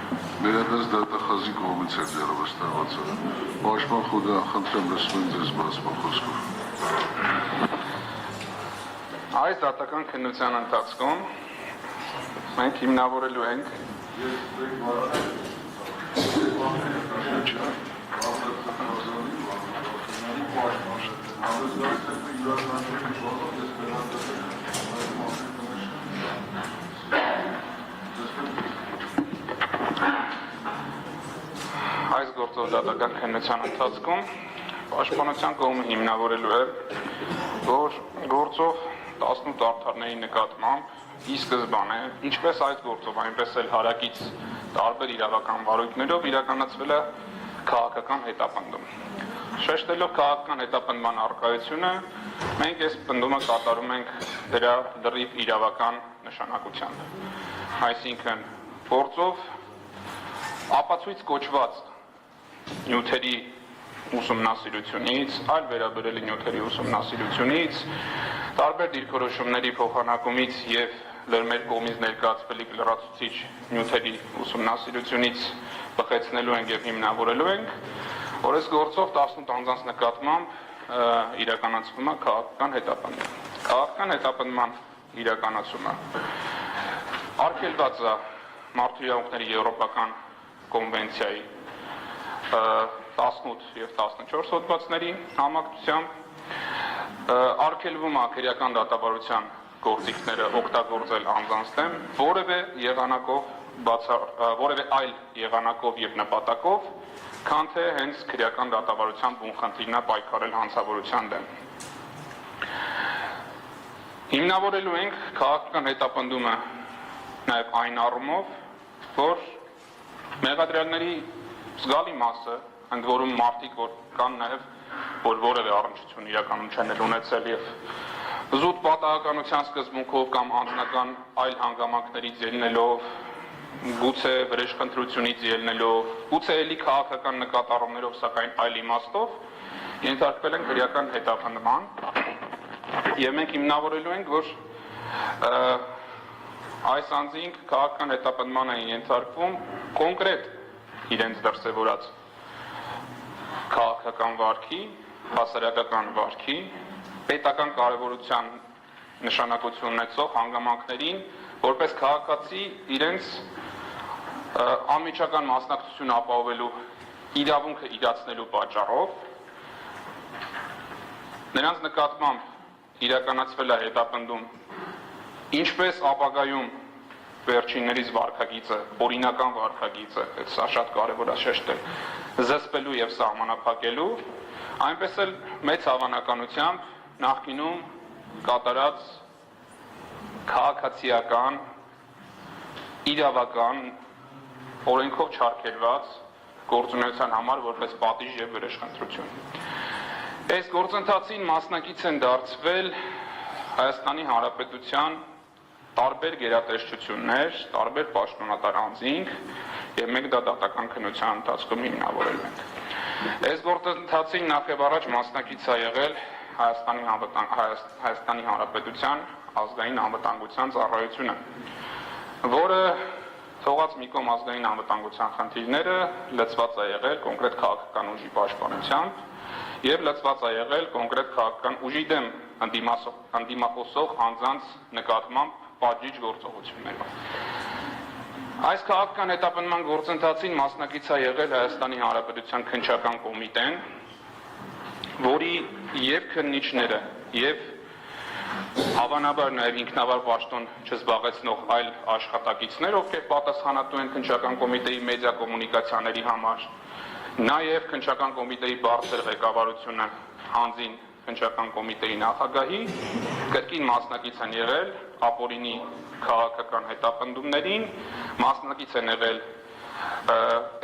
Վերադարձ դատախազի կողմից է դեռևս տաղացը։ Պաշտպան Խոդյան, խնդրեմ լսում եմ ձեզ բացման խոսքով։ Այս դատական քննության ընթացքում մենք հիմնավորելու ենք այս գործով դատական քննության ընթացքում պաշտպանության կողմը հիմնավորելու է, որ գործով 18 արդարների նկատմամբ ի սկզբանե, ինչպես այս գործով, այնպես էլ հարակից տարբեր իրավական վարույթներով իրականացվել է քաղաքական հետապնդում։ Շեշտելով քաղաքական հետապնդման առկայությունը, մենք այս պնդումը կատարում ենք դրա լրիվ իրավական նշանակությամբ։ Այսինքն, գործով ապացույց կոչված նյութերի ուսումնասիրությունից, այլ վերաբերելի նյութերի ուսումնասիրությունից, տարբեր դիրքորոշումների փոխանակումից եւ մեր կողմից ներկայացվելիք լրացուցիչ նյութերի ուսումնասիրությունից բխեցնելու ենք եւ հիմնավորելու ենք, որ այս գործով 18 անձանց նկատմամբ իրականացվում է քաղաքական հետապնդում։ Քաղաքական հետապնդման իրականացումը արգելված է Մարդու իրավունքների եվրոպական կոնվենցիայի 18 եւ 14 հոդվածների համակցությամբ, արգելվում է քրեական դատավարության գործիքները օգտագործել անձանց դեմ որևէ այլ եղանակով եւ նպատակով, քան թե հենց քրեական դատավարության բուն խնդիրն է պայքարել հանցավորության դեմ։ Հիմնավորելու ենք քաղաքական հետապնդումը նաեւ այն առումով, որ մեղադրյալների զգալի մասը, ընդ որում մարդիկ որ կան նաեւ, որ որևէ առնչություն իրականում չեն ունեցել եւ զուտ պատահականության սկզբունքով կամ անձնական այլ հանգամանքներից ելնելով, գուցե վրեժխնդրությունից ելնելով, գուցե էլի քաղաքական նկատառումներով, սակայն այլ իմաստով ենթարկվել են քրեական հետապնդման եւ մենք հիմնավորելու ենք, որ այս անձինք քաղաքական հետապնդման են ենթարկվում կոնկրետ իրենց դրսևորած քաղաքական վարքի, հասարակական վարքի, պետական կարևորության նշանակություն ունեցող հանգամանքներին, որպես քաղաքացի իրենց անմիջական մասնակցություն ապահովելու իրավունքը իրացնելու պատճառով նրանց նկատմամբ իրականացվել է հետապնդում ինչպես ապագայում վերջիններից վարքագիծը, օրինական վարքագիծը, սա շատ կարևոր է շեշտել, զսպելու եւ սահմանափակելու, այնպես էլ մեծ հավանականությամբ նախկինում կատարած քաղաքացիական, իրավական, օրենքով չարգելված գործունեության համար որպես պատիժ եւ վրեժխնդրություն։ Այս գործընթացին մասնակից են դարձվել Հայաստանի Հանրապետության տարբեր գերատեսչություններ, տարբեր պաշտոնատար անձինք եւ մենք դա դատական քննության ընթացքում հիմնավորել ենք։ Այս գործընթացին նախ եւ առաջ մասնակից է եղել Հայաստանի Հանրապետության ազգային անվտանգության ծառայությունը, որը թողած մի կողմ ազգային անվտանգության խնդիրները լծված է եղել կոնկրետ քաղաքական ուժի պաշտպանությամբ եւ լծված է եղել կոնկրետ քաղաքական ուժի դեմ ընդդիմախոսող անձանց նկատմամբ պատժիչ գործողություններով։ Այս քաղաքական հետապնդման գործընթացին մասնակից է եղել Հայաստանի Հանրապետության քննչական կոմիտեն, որի եւ քննիչները եւ հավանաբար նաեւ ինքնավար պաշտոն չզբաղեցնող այլ աշխատակիցներ, ովքեր պատասխանատու են քննչական կոմիտեի մեդիա կոմունիկացիաների համար, նաեւ քննչական կոմիտեի բարձր ղեկավարությունը հանձին քննչական կոմիտեի նախագահի կրկին մասնակից են եղել ապօրինի քաղաքական հետապնդումներին, մասնակից են եղել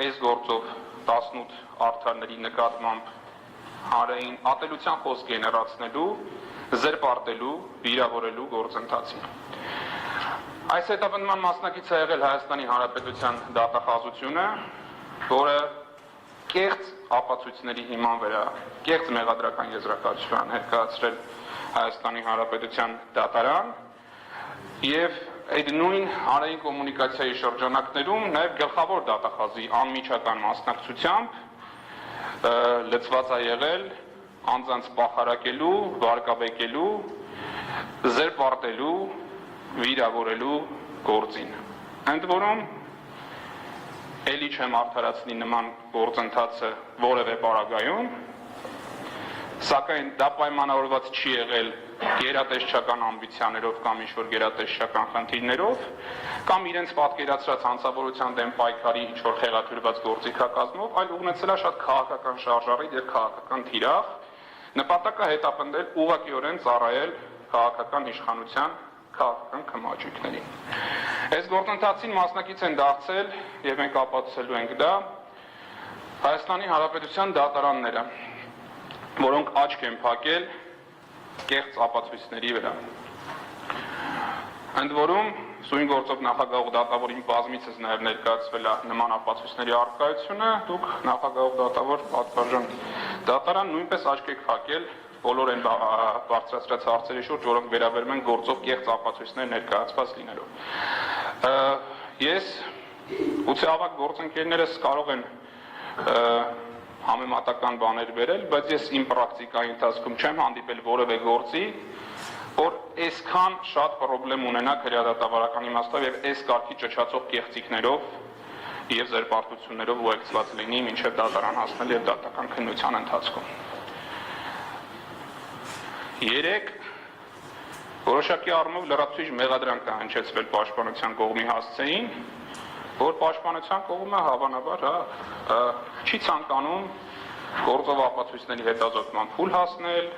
այս գործով 18 արդարների նկատմամբ հանրային ատելության խոսք գեներացնելու, զրպարտելու, վիրավորելու գործընթացին։ Այս հետապնդման մասնակից է եղել Հայաստանի Հանրապետության դատախազությունը, որը կեղծ ապացույցների հիման վրա, կեղծ մեղադրական եզրակացության ներկայացրել Հայաստանի Հանրապետության դատարան եւ այդ նույն հանրային կոմունիկացիայի շրջանակներում նաև գլխավոր դատախազի անմիջական մասնակցությամբ լծված է եղել անձանց պախարակելու, վարկաբեկելու, զրպարտելու, վիրավորելու գործին։ Ընդ որում, էլի չեմ արդարացնի նման գործընթացը որևէ պարագայում, սակայն դա պայմանավորված չի եղել գերատեսչական ամբիցիաներով կամ ինչ-որ գերատեսչական խնդիրներով, կամ իրենց պատկերացրած հանցավորության դեմ պայքարի ինչ-որ խեղաթյուրված գործիքակազմով, այլ ուղղեցել է շատ քաղաքական շարժառիթ եւ քաղաքական թիրախ, նպատակը հետապնդել ուղղակիորեն ծառայել քաղաքական իշխանության քաղաքական քմաճույքներին։ Այս գործընթացին մասնակից են դարձել եւ մենք ապացուցելու ենք դա Հայաստանի Հանրապետության դատարանները, որոնք աչք են փակել կեղծ ապացույցների վրա։ Ընդ որում, սույն գործով նախագահող դատավորին բազմիցս նաև ներկայացվել է նման ապացույցների առկայությունը, դուք նախագահող դատավոր պատվարժան դատարան նույնպես աչք եք փակել բոլոր այն բարձրացրած հարցերի շուրջ, որոնք վերաբերում են գործով կեղծ ապացույցներ ներկայացված լինելով։ Ես գուցե ավագ գործընկերներս կարող են համեմատական բաներ վերել, բայց ես իմ պրակտիկայի ընթացքում չեմ հանդիպել որևէ գործի, որ այսքան շատ խնդրեմ ունենա քրեադատավարական իմաստով եւ այս կարգի ճճացող կեղծիքներով եւ զերպարտություններով ուղեկցված լինի մինչեւ դատարան հասնել եւ դատական քննության ընթացքում։ Երեք որոշակի առումով լրացուցիչ մեղադրանք է հնչեցվել պաշտպանության կողմի հասցեին, որ պաշտպանության կողմը հավանաբար չի ցանկանում գործով ապացույցների հետաձգման փուլ հասնել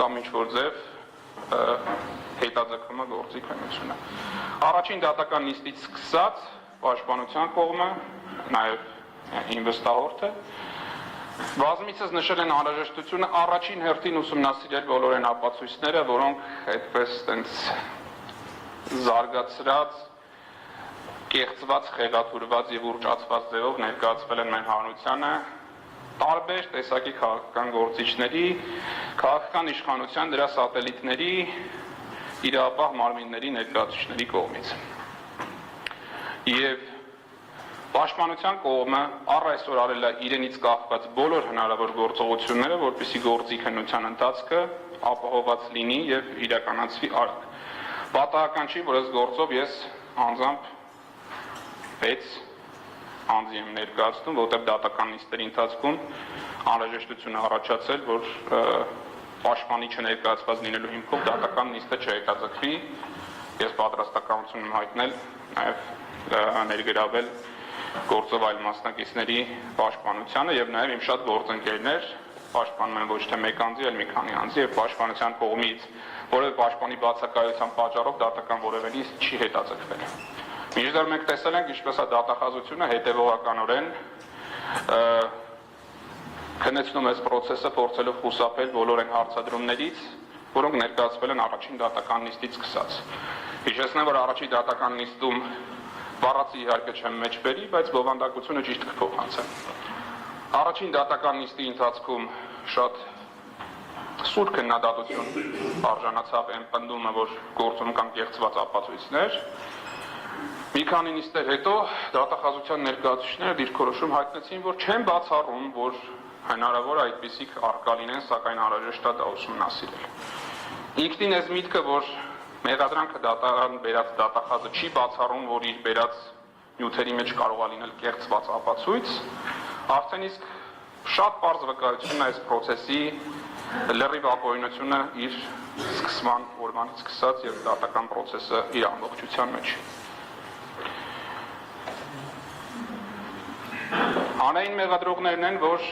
կամ ինչ-որ ձև հետաձգումը գործի քննությունը։ Առաջին դատական նիստից սկսած պաշտպանության կողմը, նաև իմ վստահորդը, բազմիցս նշել են անհրաժեշտությունը առաջին հերթին ուսումնասիրել բոլոր այն ապացույցները, որոնք այդպես տենց զարգացրած, կեղծված, խեղաթյուրված եւ ուռճացված ձևով ներկայացվել են մեր հանրությանը տարբեր տեսակի քաղաքական գործիչների, քաղաքական իշխանության դրա սատելիտների, իրավապահ մարմինների ներկայացուցիչների կողմից։ Եվ պաշտպանության կողմը առ այսօր արել է իրենից կախված բոլոր հնարավոր գործողությունները, որպեսզի գործի քննության ընթացքը ապահովված լինի եւ իրականացվի արագ։ Պատահական չի, որ այս գործով ես անձամբ 6 անձի եմ ներկայացնում, որտեղ դատական նիստերի ընթացքում անհրաժեշտություն է առաջացել, որ պաշտպանիչը ներկայացված լինելու հիմքով դատական նիստը չհետաձգվի։ Ես պատրաստակամություն եմ հայտնել նաև ներգրավել գործով այլ մասնակիցների պաշտպանությանը եւ նաեւ իմ շատ գործընկերներ պաշտպանում են ոչ թե մեկ անձի, այլ մի քանի անձի եւ պաշտպանության կողմից որևէ պաշտպանի բացակայության պատճառով դատական որևէ նիստ չի հետաձգվել։ Մինչդեռ մենք տեսել ենք ինչպես է դատախազությունը հետևողականորեն քննեցնում այս process-ը, փորձելով խուսափել բոլոր այն հարցադրումներից, որոնք ներկայացվել են առաջին դատական նիստից սկսած։ Հիշեցնեմ, որ առաջին դատական նիստում բառացի իհարկե չեմ մեջ բերի, բայց բովանդակությունը ճիշտ կփոխանցեմ։ Առաջին դատական նիստի ընթացքում շատ սուր քննադատություն արժանացավ այն պնդումը, որ գործում կան կեղծված ապացույցներ։ Մի քանի նիստեր հետո դատախազության ներկայացուցիչները դիրքորոշում հայտնեցին, որ չեն բացառում, որ հնարավոր այդպիսիք առկա լինեն, սակայն անհրաժեշտ է դա ուսումնասիրել։ Ինքնին այս միտքը, որ մեղադրանքը դատարան բերած դատախազը չի բացառում, որ իր բերած նյութերի մեջ կարող է լինել կեղծված ապացույց, արդեն իսկ շատ պարզ վկայությունն է այս process-ի լրիվ ապօրինությունը իր սկսման օրվանից սկսած եւ դատական process-ը իր ամբողջության մեջ։ Հանրային մեղադրողներն են, որ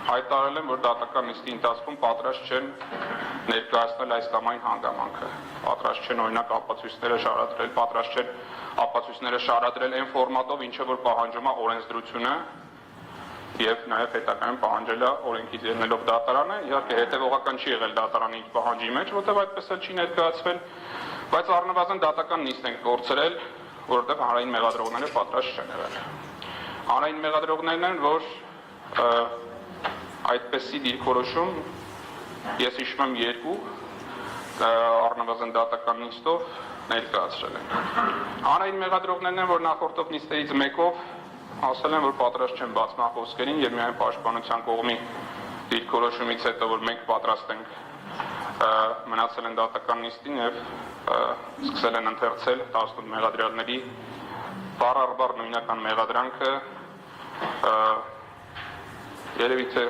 հայտարարել են, որ դատական նիստի ընթացքում պատրաստ չեն ներկայացնել այս կամ այն հանգամանքը, պատրաստ չեն օրինակ ապացույցները շարադրել, պատրաստ չեն ապացույցները շարադրել այն ֆորմատով, ինչը որ պահանջում է օրենսդրությունը եւ նաեւ հետագայում պահանջել է օրենքից ելնելով դատարանը, իհարկե հետեւողական չի եղել դատարանի պահանջի մեջ, որտեղ այդպես էլ չի ներկայացվել, բայց առնվազն դատական նիստ են կորցրել, որտեղ հանրային մեղադրողները պատրաստ չեն եղել։ Հանրային մեղադրողներն են, որ այդպեսի դիրքորոշում ես հիշում եմ երկու, առնվազն դատական նիստով ներկայացրել են։ Հանրային մեղադրողներն են, որ նախորդող նիստերից մեկով ասել են, որ պատրաստ չեն բացման խոսքերին եւ միայն պաշտպանության կողմի դիրքորոշումից հետո, որ մենք պատրաստ ենք մնացել են դատական նիստին եւ սկսել են ընթերցել 18 մեղադրյալների բառ առ բառ նույնական մեղադրանքը երևի թե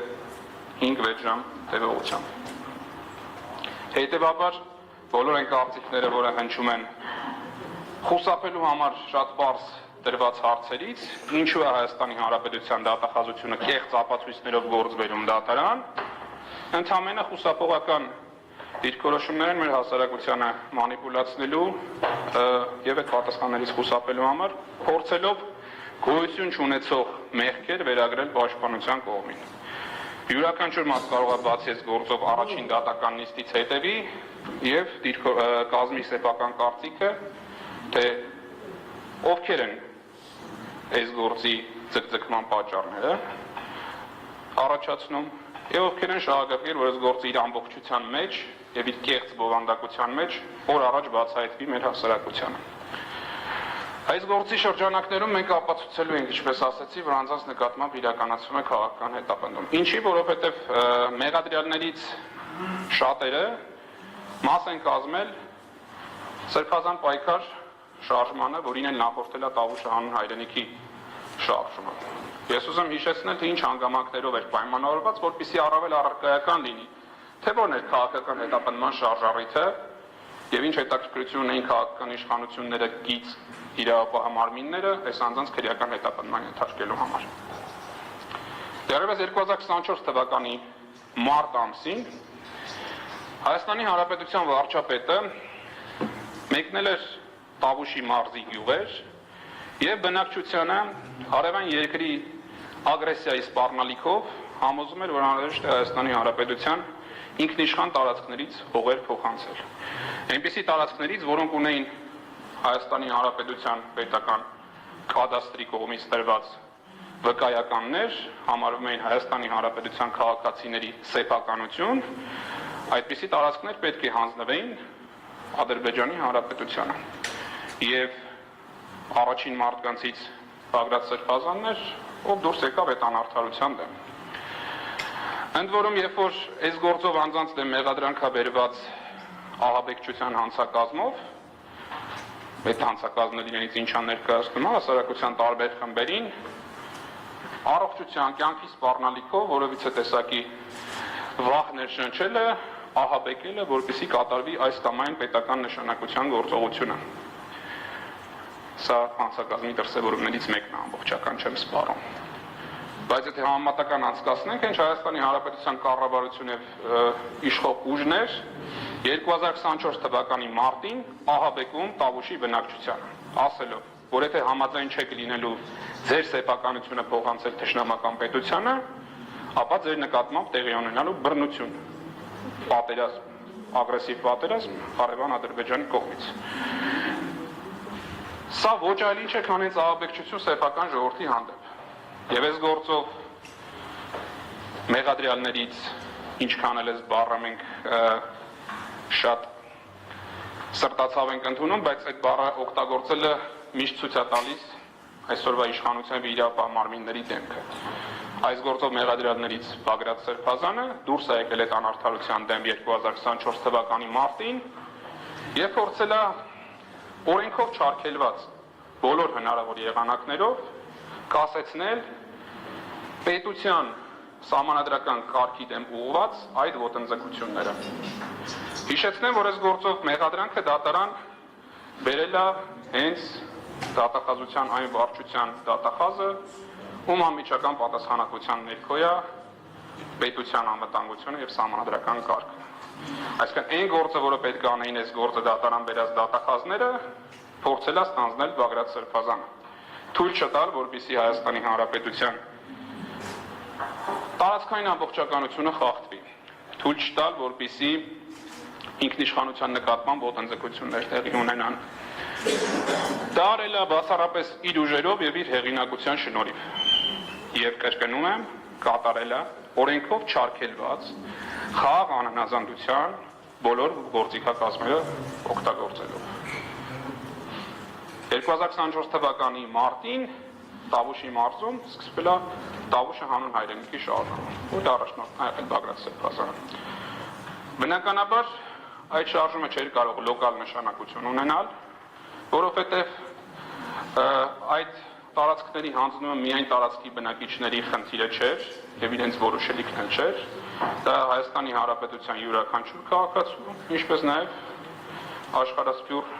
5-6 ժամ տևողությամբ։ Հետևաբար բոլոր այն կարծիքները, որը հնչում են խուսափելու համար շատ պարզ դրված հարցերից, ինչու է Հայաստանի Հանրապետության դատախազությունը կեղծ ապացույցներով գործվելում դատարան, ընդհանրապես խուսափողական դիրքորոշումներ են մեր հասարակությանը մանիպուլացնելու եւ այդ պատասխաններից խուսափելու համար, փորձելով գոյություն չունեցող մեղքեր վերագրել պաշտպանության կողմին։ Յուրաքանչյուր մաս կարող է բացի այս գործով առաջին դատական նիստից հետևի եւ կազմի սեփական կարծիքը, թե ովքեր են այս գործի ձգձգման պատճառները առաջացնում եւ ովքեր են շահագրգիռ, որ այս գործը իր ամբողջության մեջ եւ իր կեղծ բովանդակության մեջ օր առաջ բացահայտվի մեր հասարակությանը։ Այս գործի շրջանակներում մենք ապացուցելու ենք, ինչպես ասացի, որ անձանց նկատմամբ իրականացվում է քաղաքական հետապնդում։ Ինչի, որովհետև մեղադրյալներից շատերը մաս են կազմել Սրբազան պայքար շարժմանը, որին էլ նախորդել է Տավուշ անուն հայրենիքի շարժումը։ Ես ուզում հիշեցնել, թե ինչ հանգամանքներով էր պայմանավորված, որպեսզի առավել առարկայական լինի, թե որն էր քաղաքական հետապնդման շարժառիթը եւ ինչ հետաքրքրություն ունեին քաղաքական իշխանությունները գից իրավապահ մարմինները այս անձանց քրեական հետապնդման ենթարկելու համար։ Դեռևս 2024 թվականի մարտ ամսին Հայաստանի Հանրապետության վարչապետը մեկնել էր Տավուշի մարզի գյուղեր եւ բնակչությանը հարևան երկրի ագրեսիայի սպառնալիքով համոզում էր, որ անհրաժեշտ է Հայաստանի Հանրապետության ինքնիշխան տարածքներից հողեր փոխանցել։ Այնպիսի տարածքներից, որոնք ունեին Հայաստանի Հանրապետության պետական կադաստրի կողմից տրված վկայականներ, համարվում էին Հայաստանի Հանրապետության քաղաքացիների սեփականություն, այդպիսի տարածքներ պետք է հանձնվեին Ադրբեջանի Հանրապետությանը։ Եվ առաջին մարդկանցից Բագրատ Սրբազանն էր, ով դուրս եկավ այդ անարդարության դեմ։ Ընդ որում, երբ որ այս գործով անձանց դեմ մեղադրանքա բերված ահաբեկչության հանցակազմով, այդ հանցակազմը իրենից ինչա ներկայացնում է հասարակության տարբեր խմբերին, առողջության կյանքի սպառնալիքով որևիցե տեսակի վախ ներշնչելը, ահաբեկելը, որպեսզի կատարվի այս կամ այն պետական նշանակության գործողությունը։ Սա հանցակազմի դրսևորումներից մեկն է, ամբողջական չեմ սպառում։ Բայց եթե համեմատական անցկացնենք, ինչ Հայաստանի Հանրապետության կառավարություն եւ իշխող ուժներ 2024 թվականի մարտին ահաբեկում Տավուշի բնակչությանը, ասելով, որ եթե համաձայն չեք լինելու ձեր սեփականությունը փոխանցել թշնամական պետությանը, ապա ձեր նկատմամբ տեղի ունենալու բռնություն, պատերազմ, ագրեսիվ պատերազմ հարևան Ադրբեջանի կողմից։ Սա ոչ այլ ինչ է, քան հենց ահաբեկչություն սեփական ժողովրդի հանդեպ։ Եվ այս գործով մեղադրյալներից ինչքան էլ էս բառը մենք շատ սրտացավ ենք ընդունում, բայց այդ բառը օգտագործելը միշտ ցույց է տալիս այսօրվա իշխանության իրավապահ մարմինների դեմքը։ Այս գործով մեղադրյալներից Բագրատ Սրբազանը դուրս է եկել այդ անարդարության դեմ 2024 թվականի մարտին եւ փորձել է օրենքով չարգելված բոլոր հնարավոր եղանակներով կասեցնել պետության սահմանադրական կարգի դեմ ուղղված այդ ոտնձգությունները։ Հիշեցնեմ, որ այս գործով մեղադրանքը դատարան բերել է հենց դատախազության այն վարչության դատախազը, ում անմիջական պատասխանատվության ներքո է պետության անվտանգությունը եւ սահմանադրական կարգը։ Այսինքն այն գործը, որը պետք է անեին այս գործը դատարան բերած դատախազները, փորձել է ստանձնել Բագրատ Սրբազանը։ Թույլ չտալ, որպեսզի Հայաստանի Հանրապետության տարածքային ամբողջականությունը խախտվի։ Թույլ չտալ, որպեսզի ինքնիշխանության նկատմամբ ոտնձգություններ տեղի ունենան։ Դա արել է բացառապես իր ուժերով եւ իր հեղինակության շնորհիվ։ Եվ կրկնում եմ, կատարել է օրենքով չարգելված խաղաղ անհնազանդության, բոլոր գործիքակազմերը օգտագործելով։ 2024 թվականի մարտին Տավուշի մարզում սկսվել է Տավուշը հանուն հայրենիքի շարժումը, որի առաջնորդն է եղել Բագրատ Սրբազանը։ Բնականաբար այդ շարժումը չէր կարող լոկալ նշանակություն ունենալ, որովհետև այդ տարածքների հանձնումը միայն տարածքի բնակիչների խնդիրը չէր եւ իրենց որոշելիքն էլ չէր, դա Հայաստանի Հանրապետության յուրաքանչյուր քաղաքացու, ինչպես նաեւ աշխարհասփյուր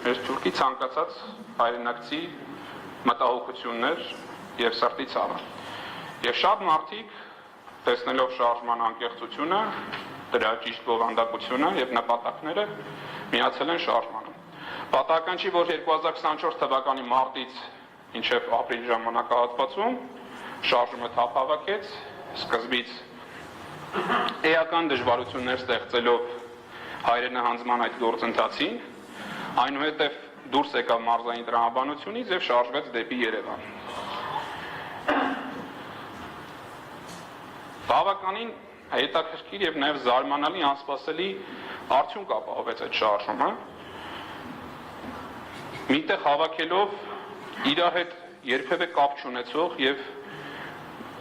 մեր Թուրքի ցանկացած հայրենակցի մտահոգություններ եւ սրտի ցավը։ Եվ շատ մարդիկ տեսնելով շարժման անկեղծությունը, դրա ճիշտ բովանդակությունը եւ նպատակները միացել են շարժմանը։ Պատահական չի, որ 2024 թվականի մարտից մինչև ապրիլ ժամանակահատվածում շարժումը թափ հավաքեց, սկզբից էական դժվարություններ ստեղծելով հայրենահանձման այդ գործընթացին, այնուհետև դուրս եկավ մարզային տրամաբանությունից եւ շարժվեց դեպի Երևան։ Բավականին հետաքրքիր եւ նաեւ զարմանալի անսպասելի արդյունք ապահովեց այդ շարժումը։ Միտեղ հավաքելով իր հետ երբևէ կապ չունեցող եւ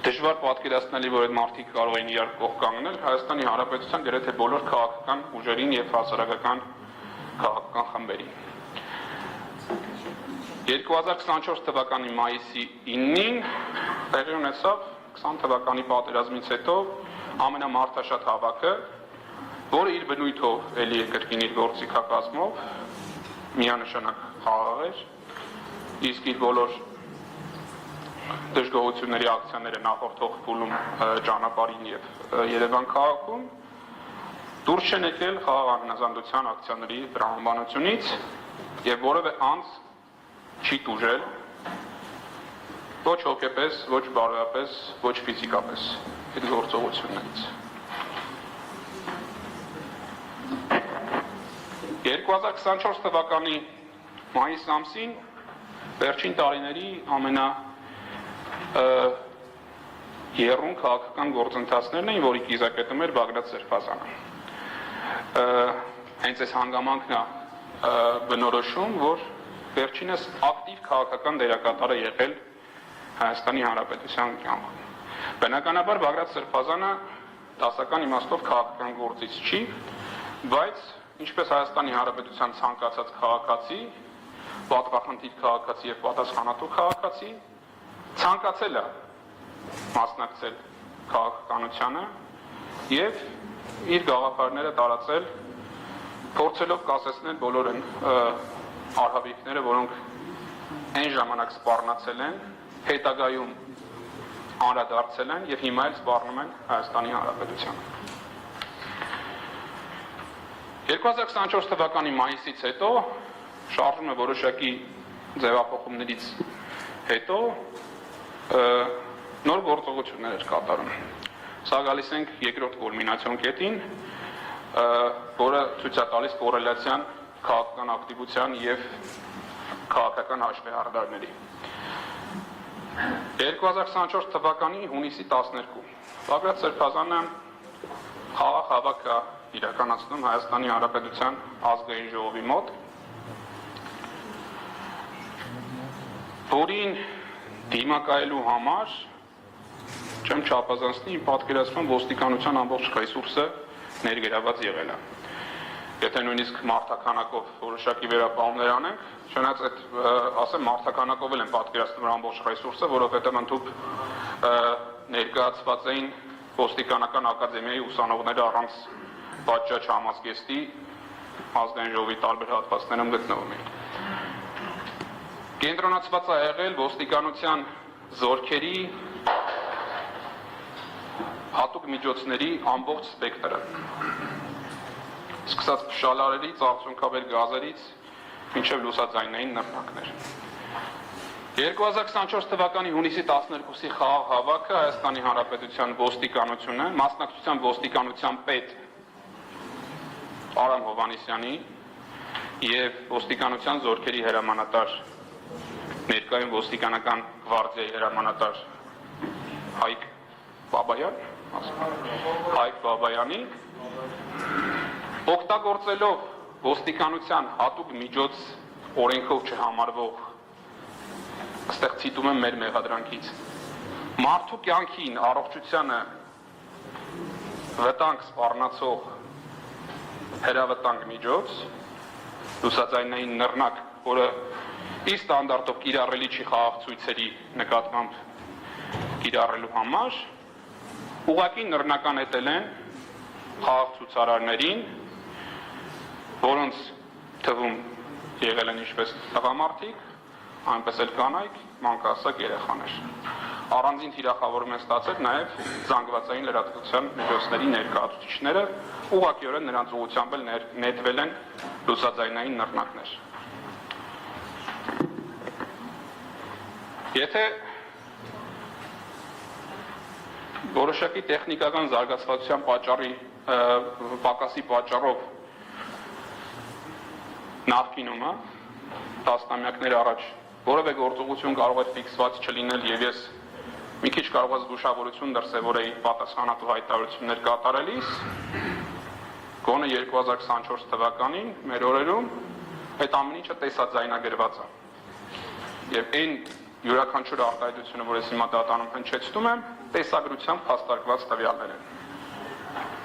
դժվար պատկերացնելի, որ այդ մարդիկ կարող էին իրար կողք կանգնել Հայաստանի Հանրապետության գրեթե բոլոր քաղաքական ուժերին եւ հասարակական քաղաքական խմբերին։ 2024 թվականի մայիսի 9-ին տեղի ունեցավ 20 թվականի պատերազմից հետո ամենամարդաշատ հավաքը, որը իր բնույթով էլի կրկին իր գործիքակազմով միանշանակ խաղաղ էր, իսկ իր բոլոր դժգոհությունների ակցիաները նախորդող փուլում ճանապարհին եւ Երևան քաղաքում դուրս չեն եկել խաղաղ անհնազանդության ակցիաների տրամաբանությունից եւ որևէ անձ չի տուժել ոչ հոգեպես, ոչ բարոյապես, ոչ ֆիզիկապես այդ գործողություններից։ 2024 թվականի մայիս ամսին վերջին տարիների եռուն քաղաքական գործընթացներն էին, որի կիզակետում էր Բագրատ Սրբազանը։ Հենց այս հանգամանքն է բնորոշում, որ վերջինս ակտիվ քաղաքական դերակատարը եղել Հայաստանի Հանրապետության կյանքում։ Բնականաբար Բագրատ Սրբազանը դասական իմաստով քաղաքական գործիչ չի, բայց ինչպես Հայաստանի Հանրապետության ցանկացած քաղաքացի, պատվախնդիր քաղաքացի եւ պատասխանատու քաղաքացի, ցանկացել է մասնակցել քաղաքականությանը եւ իր գաղափարները տարածել, փորձելով կասեցնել բոլոր այն արհավիրքները, որոնք այն ժամանակ սպառնացել են, հետագայում անդրադարձել են եւ հիմա էլ սպառնում են Հայաստանի Հանրապետությանը։ 2024 թվականի մայիսից հետո շարժումը որոշակի ձևափոխումներից հետո նոր գործողություններ էր կատարում։ Սա գալիս ենք երկրորդ կուլմինացիոն կետին, որը ցույց է տալիս կոռելացիան քաղաքական ակտիվության եւ քաղաքական հաշվեհարդարների։ 2024 թվականի հունիսի 12 Բագրատ Սրբազանը խաղաղ հավաք է իրականացնում Հայաստանի Հանրապետության ազգային ժողովի մոտ, որին դիմակայելու համար չեմ չափազանցնի իմ պատկերացման ոստիկանության ամբողջ ռեսուրսը ներգրաված եղել է։ Եթե նույնիսկ մարդաքանակով որոշակի վերապահումներ անենք, չնայած այդ ասեմ մարդաքանակով էլ են պատկերացնում ամբողջ ռեսուրսը, որովհետև ընդհուպ ներկայացված էին ոստիկանական ակադեմիայի ուսանողները առանց պատժաճ համազգեստի ազգային ժողովի տարբեր հատվածներում գտնվում էին։ Կենտրոնացված է եղել ոստիկանության զորքերի հատուկ միջոցների ամբողջ սպեկտրը, սկսած փշալարերից, արդյունքաբեր գազերից, մինչև լուսաձայնային նռնակներ։ 2024 թվականի հունիսի 12-ի խաղաղ հավաքը Հայաստանի Հանրապետության ոստիկանությունը, մասնակցության ոստիկանության պետ Արամ Հովհաննիսյանի եւ ոստիկանության զորքերի հրամանատար ներկայում ոստիկանական գվարդիայի հրամանատար Հայկ Բաբայանի օգտագործելով ոստիկանության հատուկ միջոց օրենքով չհամարվող, այստեղ ցիտում եմ մեր մեղադրանքից, մարդու կյանքին, առողջությանը վտանգ սպառնացող հրավտանգ միջոց, լուսաձայնային նռնակ, որը իր ստանդարտով կիրառելի չի խաղաղ ցույցերի նկատմամբ կիրառելու համար, ուղղակի նռնականետել են խաղաղ ցուցարարներին, որոնց թվում եղել են ինչպես տղամարդիկ, այնպես էլ կանայք, մանկահասակ երեխաներ։ Առանձին թիրախավորում են ստացել նաև զանգվածային լրատվության միջոցների ներկայացուցիչները, ուղղակիորեն նրանց ուղղությամբ էլ նետվել են լուսաձայնային նռնակներ։ Եթե որոշակի տեխնիկական զարգացվածության պակասի պատճառով նախկինումը տասնամյակներ առաջ որևէ գործողություն կարող է ֆիքսված չլինել եւ ես մի քիչ կարող եմ զգուշավորություն դրսևորեի պատասխանատու հայտարարություններ կատարելիս, գոնե 2024 թվականին մեր օրերում այդ ամեն ինչը տեսաձայնագրված է։ Եվ այն յուրաքանչյուր արտահայտությունը, որ ես հիմա դատանում հնչեցնում եմ, տեսագրությամբ փաստարկված տվյալներ են։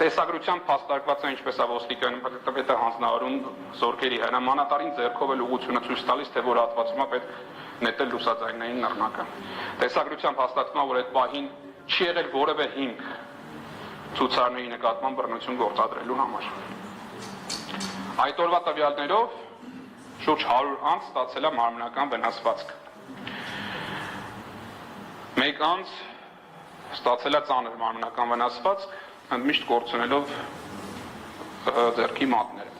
Տեսագրությամբ փաստարկված է ինչպես է ոստիկանապետը հանձնարարում զորքերի հրամանատարին ձեռքով էլ ուղղությունը ցույց տալիս, թե որ հատվածում է պետք նետել լուսաձայնային նռնակը։ Տեսագրությամբ հաստատվում է, որ այդ պահին չի եղել որևէ հիմք ցուցարարների նկատմամբ բռնություն գործադրելու համար։ Այդ օրվա տվյալներով շուրջ 100 անձ ստացել է մարմնական վնասվածք։ Մեկ անձ ստացել է ծանր մարմնական վնասվածք, ընդմիշտ կորցնելով ձեռքի մատները։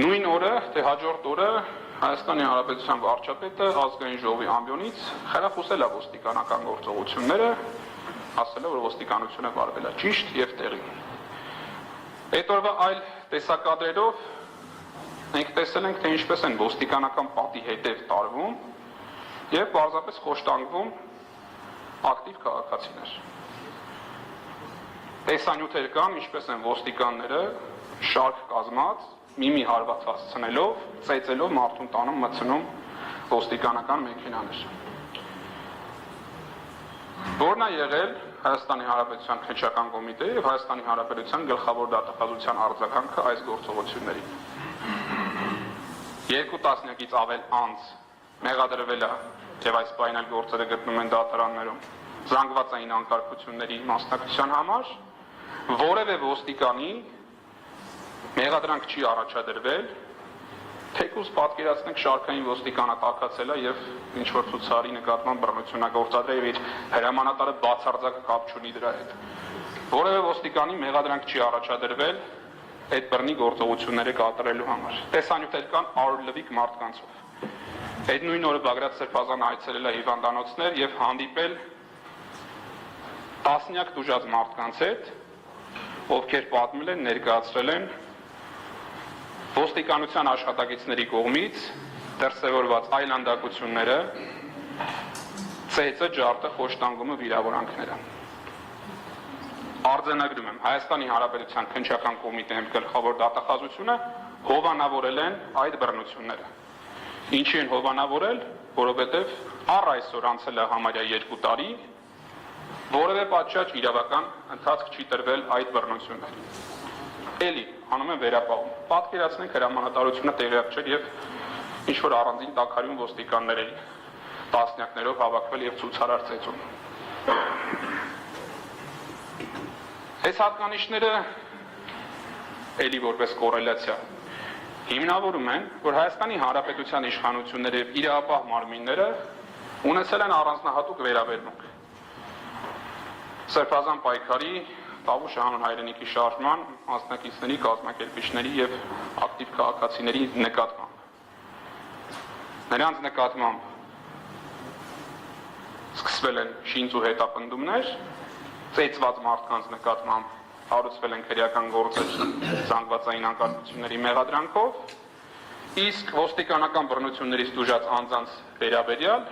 Նույն օրը, թե հաջորդ օրը Հայաստանի Հանրապետության վարչապետը ազգային ժողովի ամբիոնից խրախուսել է ոստիկանական գործողությունները, ասել է, որ ոստիկանությունը վարվել է ճիշտ եւ տեղի։ Այդ օրվա այլ տեսակադրերով մենք տեսել ենք, թե ինչպես են ոստիկանական պատի հետև տարվում եւ պարզապես խոշտանգվում ակտիվ քաղաքացիներ։ Տեսանյութեր կան, ինչպես են ոստիկանները շարք կազմած մի հարված հասցնելով, ծեծելով մարդուն տանում մտցնում ոստիկանական մեքենաներ։ Որն է եղել Հայաստանի Հանրապետության քննչական կոմիտեի եւ Հայաստանի Հանրապետության գլխավոր դատախազության արձագանքը այս գործողություններին։ 2 տասնյակից ավել անձ մեղադրվել է եւ այս պահին այլ գործերը գտնում են դատարաններում զանգվածային անկարգությունների մասնակցության համար, որևէ ոստիկանի մեղադրանք չի առաջադրվել, թեկուզ պատկերացնենք շարքային ոստիկանը տաքացել է եւ ինչ որ ցուցարարի նկատմամբ բռնություն է գործադրել եւ հրամանատարը բացարձակ կապ չունի դրա հետ։ Որևէ ոստիկանի մեղադրանք չի առաջադրվել այդ բռնի գործողությունները կատարելու համար։ Տեսանյութեր կան արորլվիկ մարդկանցով։ Այդ նույն օրը Բագրատ Սրբազանը այցելել է հիվանդանոցներ եւ հանդիպել տասնյակ տուժած մարդկանց հետ, ովքեր պատմել են, ներկայացրել են ոստիկանության աշխատակիցների կողմից դրսևորված այլանդակությունները, ծեծը, ջարդը, խոշտանգումը, վիրավորանքները։ Արձանագրում եմ, Հայաստանի Հանրապետության քննչական կոմիտեի գլխավոր դատախազությունը հովանավորել են այդ բռնությունները։ Ինչի են հովանավորել, որովհետև առ այսօր անցել է համարյա 2 տարի, որևէ պատշաճ իրավական ընթացք չի տրվել այդ բռնություններին։ Էլի, անում են վերապահում։ Պատկերացնենք հրամանատարությունը տեղյակ չէր եւ ինչ որ առանձին տաքարյուն ոստիկաններ էին տասնյակներով հավաքվել եւ ցուցարար ծեծում։ Այս հատկանիշները էլի որպես կոռելացիա հիմնավորում են, որ Հայաստանի Հանրապետության իշխանությունները եւ իրավապահ մարմինները ունեցել են առանձնահատուկ վերաբերմունք Սրբազան պայքարի Տավուշ հանուն հայրենիքի շարժման մասնակիցների, կազմակերպիչների եւ ակտիվ քաղաքացիների նկատմամբ։ Նրանց նկատմամբ սկսվել են շինծ ու հետապնդումներ, ծեծված մարդկանց նկատմամբ հարուցվել են քրեական գործեր զանգվածային անկարգությունների մեղադրանքով, իսկ ոստիկանական բռնություններից տուժած անձանց վերաբերյալ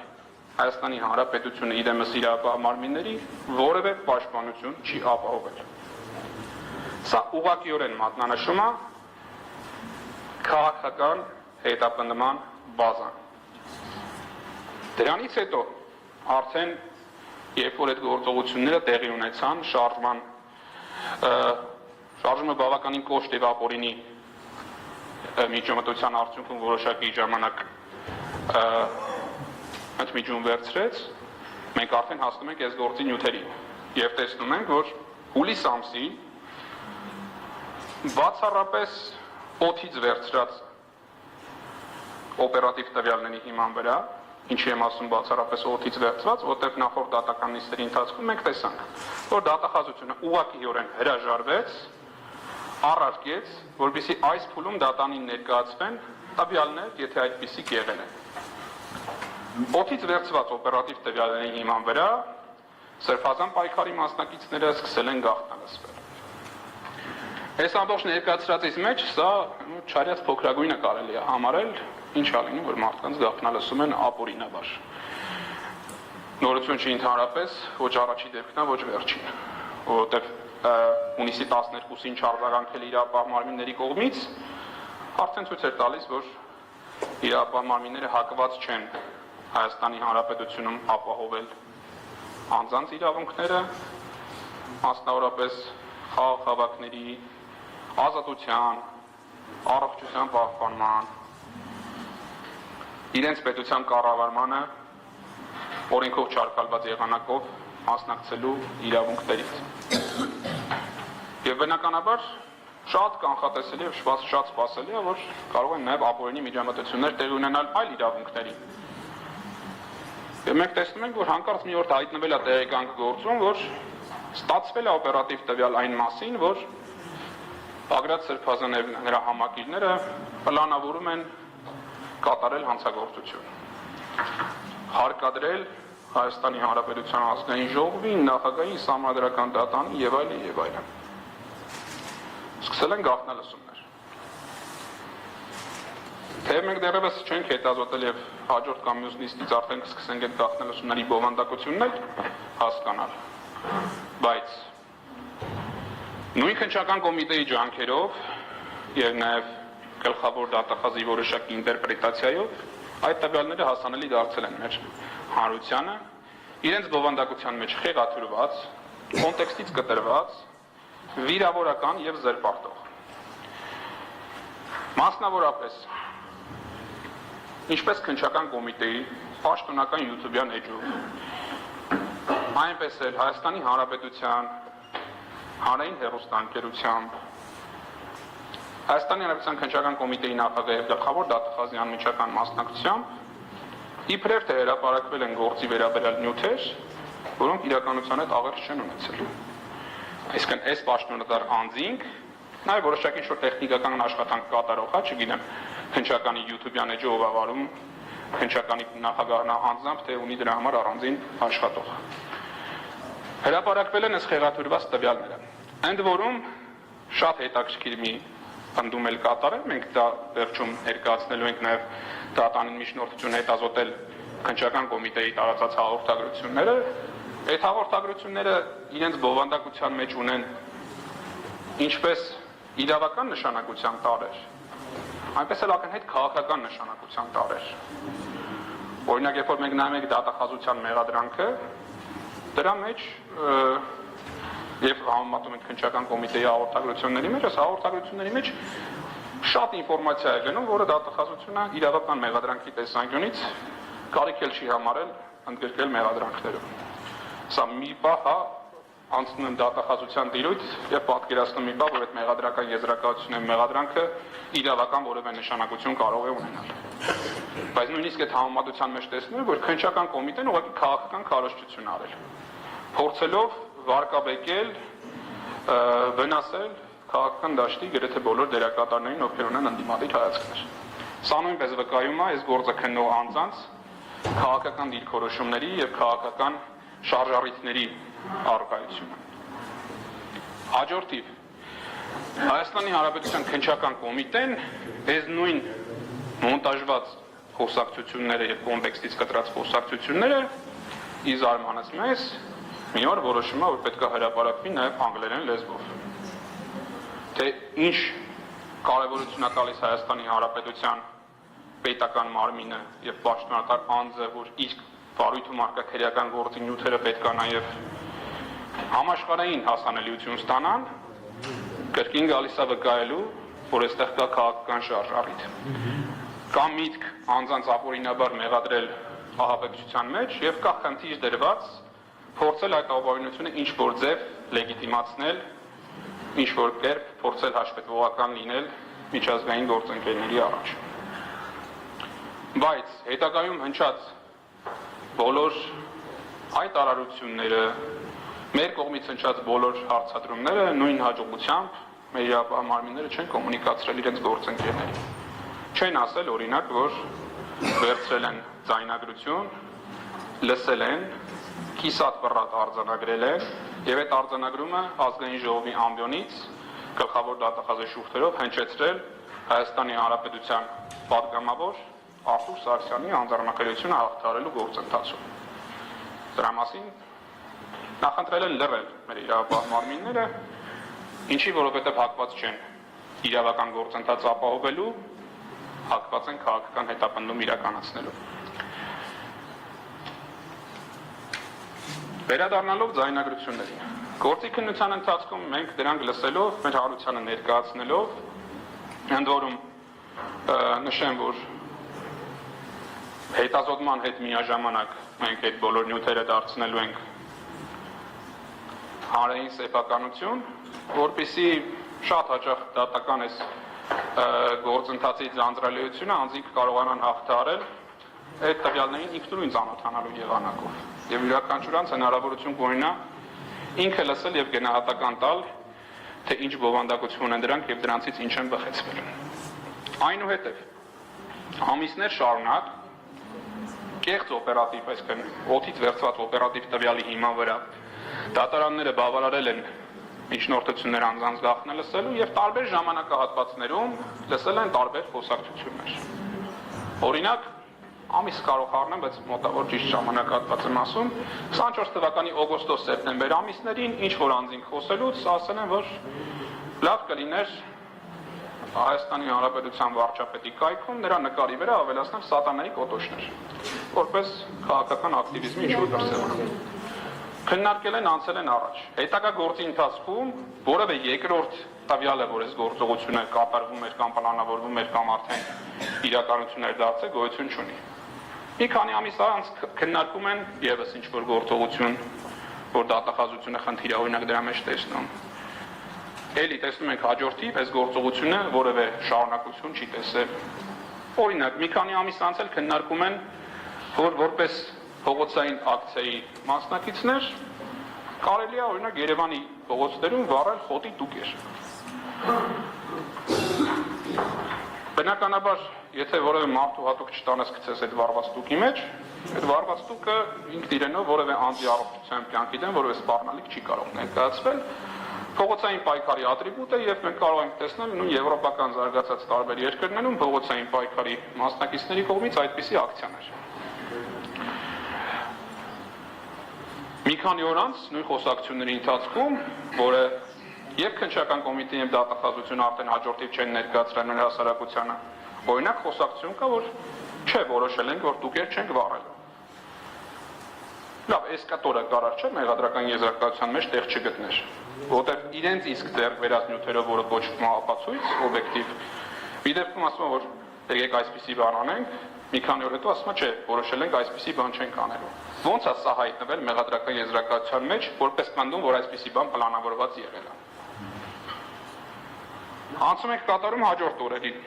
Հայաստանի Հանրապետությունը իրենս իրավապահ մարմինների որևէ պաշտպանություն չի ապահովել։ Սա ուղղակիորեն մատնանշում է քաղաքական հետապնդման բազան։ Դրանից հետո արդեն երբ որ այդ գործողությունները տեղի ունեցան, շարժումը բավականին կոշտ եւ ապօրինի միջամտության արդյունքում որոշակի ժամանակ ընդմիջում վերցրեց, մենք արդեն հասնում ենք այս գործի նյութերին եւ տեսնում ենք, որ հուլիս ամսի բացառապես օդից վերցրած օպերատիվ տվյալների հիման վրա, ինչի եմ ասում բացառապես օդից վերցված, որտեղ նախորդ դատական նիստերի ընթացքում մենք տեսանք, որ դատախազությունը ուղղակիորեն հրաժարվեց, առարկեց, որպեսզի այս փուլում դատանին ներկայացվեն տվյալներ, եթե այդպիսիք եղել են։ Օդից վերցված օպերատիվ տվյալների հիման վրա Սրբազան պայքարի մասնակիցները սկսել են գաղտնալսվել։ Այս ամբողջ ներկայացրածից մեջ սա չարյաց փոքրագույնը կարելի է համարել, ինչ ալինի, որ մարդկանց գաղտնալսում են ապօրինաբար։ Նորություն չի ընդհանրապես, ոչ առաջի դեպքն է, ոչ վերջին, որովհետև հունիսի 12-ին չարձագանքել իրապահ մարմինների կողմից արդեն ցույց էր տալիս, որ իրապահ մարմինները հակված չեն Հայաստանի Հանրապետությունում ապահովել անձանց իրավունքները, մասնավորապես խաղաղ հավաքների ազատության, առողջության պահպանման, իրենց պետության կառավարմանը օրենքով չարգելված եղանակով մասնակցելու իրավունքներից։ Եվ բնականաբար շատ կանխատեսելի եւ շատ սպասելի է, որ կարող են նաեւ ապօրինի միջամտություններ տեղի ունենալ այլ իրավունքների։ Եվ մենք տեսնում ենք, որ հանկարծ մի օր հայտնվել է տեղեկանք գործում, որ ստացվել է օպերատիվ տվյալ այն մասին, որ Բագրատ Սրբազան եւ նրա համակիլները պլանավորում են կատարել հանցագործություն։ Հարկադրել Հայաստանի Հանրապետության ազգային ժողովին, նախագահին, սահմանադրական դատարանին եւ այլն եւ այլն։ Սկսել են գաղտնալսումներ։ Թեև մենք դեռևս չենք հետազոտել եւ հաջորդ կամ մյուս նիստից արդեն կսկսենք այդ գաղտնալսումների բովանդակությունն էլ հասկանալ, բայց նույն քննչական կոմիտեի ջանքերով եւ նաեւ գլխավոր դատախազի որոշակի ինտերպրետացիայով այդ տվյալները հասանելի դարձել են մեր հանրությանը, իրենց բովանդակության մեջ խեղաթյուրված, կոնտեքստից կտրված, վիրավորական եւ զրպարտող։ Մասնավորապես, ինչպես քննչական կոմիտեի պաշտոնական YouTube-յան էջով, այնպես էլ Հայաստանի Հանրապետության հանրային հեռուստաընկերությամբ, Հայաստանի Հանրապետության քննչական կոմիտեի նախագահի եւ գլխավոր դատախազի անմիջական մասնակցությամբ իբրև թե հրապարակվել են գործի վերաբերյալ նյութեր, որոնք իրականության հետ աղերս չեն ունեցել։ Այսինքն այս պաշտոնատար անձինք նաեւ որոշակի ինչ-որ տեխնիկական աշխատանք կատարող, չգիտեմ, քննչականի YouTube-յան էջով ավարում, քննչականի նախագահն անձամբ թե ունի դրա համար առանձին աշխատող։ Հրապարակվել են այս խեղաթյուրված տվյալները։ Ընդ որում շատ հետաքրքիր մի ընդդում էլ կատարել, մենք դա վերջում ներկայացնելու ենք նաև դատանին միջնորդություն հետազոտել քննչական կոմիտեի տարածած հաղորդագրությունները։ Այդ հաղորդագրությունները իրենց բովանդակության մեջ ունեն ինչպես իրավական նշանակության տարրեր, այնպես էլ ակնհայտ քաղաքական նշանակության տարրեր։ Օրինակ, երբ որ մենք նայում ենք դատախազության մեղադրանքը, դրա մեջ եւ համեմատում ենք քննչական կոմիտեի հաղորդագրությունների մեջ, այս հաղորդագրությունների մեջ շատ ինֆորմացիա է գնում, որը դատախազությունը իրավական մեղադրանքի տեսանկյունից կարիք էլ չի համարել ընդգրկել մեղադրանքներում։ Սա մի պահ անցնում եմ դատախազության դիրույթ եւ պատկերացնում մի պահ, որ այդ մեղադրական եզրակացությունն եւ մեղադրանքը իրավական որևէ նշանակություն կարող է ունենալ։ Բայց նույնիսկ այդ համեմատության մեջ տեսնում եմ, որ քննչական կոմիտեն ուղղակի քաղաքական քարոզչություն արել, փորձելով վարկաբեկել, վնասել քաղաքական դաշտի գրեթե բոլոր դերակատարներին, ովքեր ունեն ընդդիմադիր հայացքներ։ Սա նույնպես վկայում է այս գործը քննող անձանց քաղաքական դիրքորոշումների եւ քաղաքական շարժառիթների առկայությունը։ Հաջորդիվ Հայաստանի Հանրապետության քննչական կոմիտեն այս նույն մոնտաժված խոսակցությունները եւ կոնտեքստից կտրած խոսակցությունները ի զարմանս մեզ մի օր որոշում է, որ պետք է հրապարակվի նաեւ անգլերեն լեզվով։ թե ինչ կարևորություն է տալիս Հայաստանի Հանրապետության պետական մարմինը եւ պաշտոնատար անձը, որ իսկ բարույթ ու մարգաքերեական գործի նյութերը պետք է նաեւ համաշխարհային հասանելիություն ստանան, կրկին գալիս է վկայելու, որ այստեղ կա քաղաքական շարժառիթ։ Կա միտք անձանց ապօրինաբար մեղադրել ահաբեկչության մեջ եւ կա խնդիր դրված փորձել այդ ապօրինությունը ինչ որ ձև լեգիտիմացնել, ինչ որ կերպ փորձել հաշվետվողական լինել միջազգային գործընկերների առաջ։ Բայց հետագայում հնչած բոլոր այդ արարությունները, մեր կողմից հնչած բոլոր հարցադրումները նույն հաջողությամբ մեր իրավապահ մարմինները չեն կոմունիկացրել իրենց գործընկերներին։ Չեն ասել օրինակ, որ վերցրել են ձայնագրություն, լսել են, կիսատ բռատ արձանագրել են եւ այդ արձանագրումը ազգային ժողովի ամբիոնից գլխավոր դատախազի շուրթերով հնչեցրել Հայաստանի Հանրապետության պատգամավոր Արթուր Սարգսյանի անձեռնարկելիությունը հաղթահարելու գործընթացում։ Դրա մասին նախընտրել են լռել մեր իրավապահ մարմինները, ինչի որովհետև հակված չեն իրավական գործընթաց ապահովելու, հակված են քաղաքական հետապնդում իրականացնելու։ Վերադառնալով ձայնագրություններին, գործի քննության ընթացքում մենք դրանք լսելով, մեր հարությանը ներկայացնելով, ընդ որում նշեմ, որ հետազոտման հետ միաժամանակ մենք այդ բոլոր նյութերը դարձնելու ենք հանրային սեփականություն, որպեսզի շատ հաճախ դատական այս գործընթացի ձանձրալիությունը անձինք կարողանան հաղթահարել այդ տվյալներին ինքնուրույն ծանոթանալու եղանակով։ Եվ յուրաքանչյուր անձ հնարավորություն կունենա ինքը լսել եւ գնահատական տալ, թե ինչ բովանդակություն են դրանք եւ դրանցից ինչ են բխեցվել։ Այնուհետև ամիսներ շարունակ կեղծ օպերատիվ, այսինքն օդից վերցված օպերատիվ տվյալի հիման վրա դատարանները բավարարել են միջնորդություններ անձանց գաղտնը լսելու եւ տարբեր ժամանակահատվածներում լսել են տարբեր խոսակցություններ։ Օրինակ, ամիս կարող առնեմ, բայց մոտավոր ճիշտ ժամանակահատված եմ ասում, 24 թվականի օգոստոս-սեպտեմբեր ամիսներին ինչ որ անձինք խոսելուց ասել են, որ լավ կլիներ Հայաստանի Հանրապետության վարչապետի կայքում նրա նկարի վրա ավելացնել սատանայի կոտոշներ, որպես քաղաքական ակտիվիզմի ինչ-որ դրսևորում։ Քննարկել են, անցել են առաջ։ Հետագա գործի ընթացքում որևէ երկրորդ տվյալը, որ այս գործողությունը կատարվում էր կամ պլանավորվում էր կամ արդեն իրականություն էր դարձել, գոյություն չունի։ Մի քանի ամիս անց քննարկում են եւս ինչ-որ գործողություն, որ դատախազությունը խնդիր է օրինակ դրա մեջ տեսնում։ Էլի տեսնում ենք հաջորդիվ այս գործողությունը որևէ շարունակություն չի տեսել։ Օրինակ, մի քանի ամիս անց էլ քննարկում են, որ որպես փողոցային ակցիայի մասնակիցներ կարելի է օրինակ Երևանի փողոցներում վառել խոտի տուկեր։ Բնականաբար, եթե որևէ մարդու հատուկ չտանես գցես այդ վառված տուկի մեջ, այդ վառված տուկը ինքն իրենով որևէ անձի առողջության կյանքի դեմ որևէ սպառնալիք չի կարող ներկայացվել։ Փողոցային պայքարի ատրիբուտ է եւ մենք կարող ենք տեսնել նույն եվրոպական զարգացած տարբեր երկրներում փողոցային պայքարի մասնակիցների կողմից այդպիսի ակցիաներ։ Մի քանի օր անց նույն խոսակցությունների ընթացքում, որը եւ քննչական կոմիտեն եւ դատախազությունը արդեն հաջորդիվ չեն ներկայացրել մեր հասարակությանը, օրինակ խոսակցություն կա, որ չէ, որոշել ենք, որ տուկեր չենք վառել։ Լավ, այս կտորը կարար չէ մեղադրական եզրակացության մեջ տեղ չգտներ, որտեղ իրենց իսկ ձեռք վերած նյութերով, որը կոչվում է ապացույց, օբյեկտիվ, մի դեպքում ասում է, որ եկեք այսպիսի բան անենք, մի քանի օր հետո ասում է, չէ, որոշել ենք այսպիսի բան չենք անելու։ Ոնց է սա հայտնվել մեղադրական եզրակացության մեջ, որպես պնդում, որ այսպիսի բան պլանավորված եղել է։ Անցում ենք կատարում հաջորդ օրերին։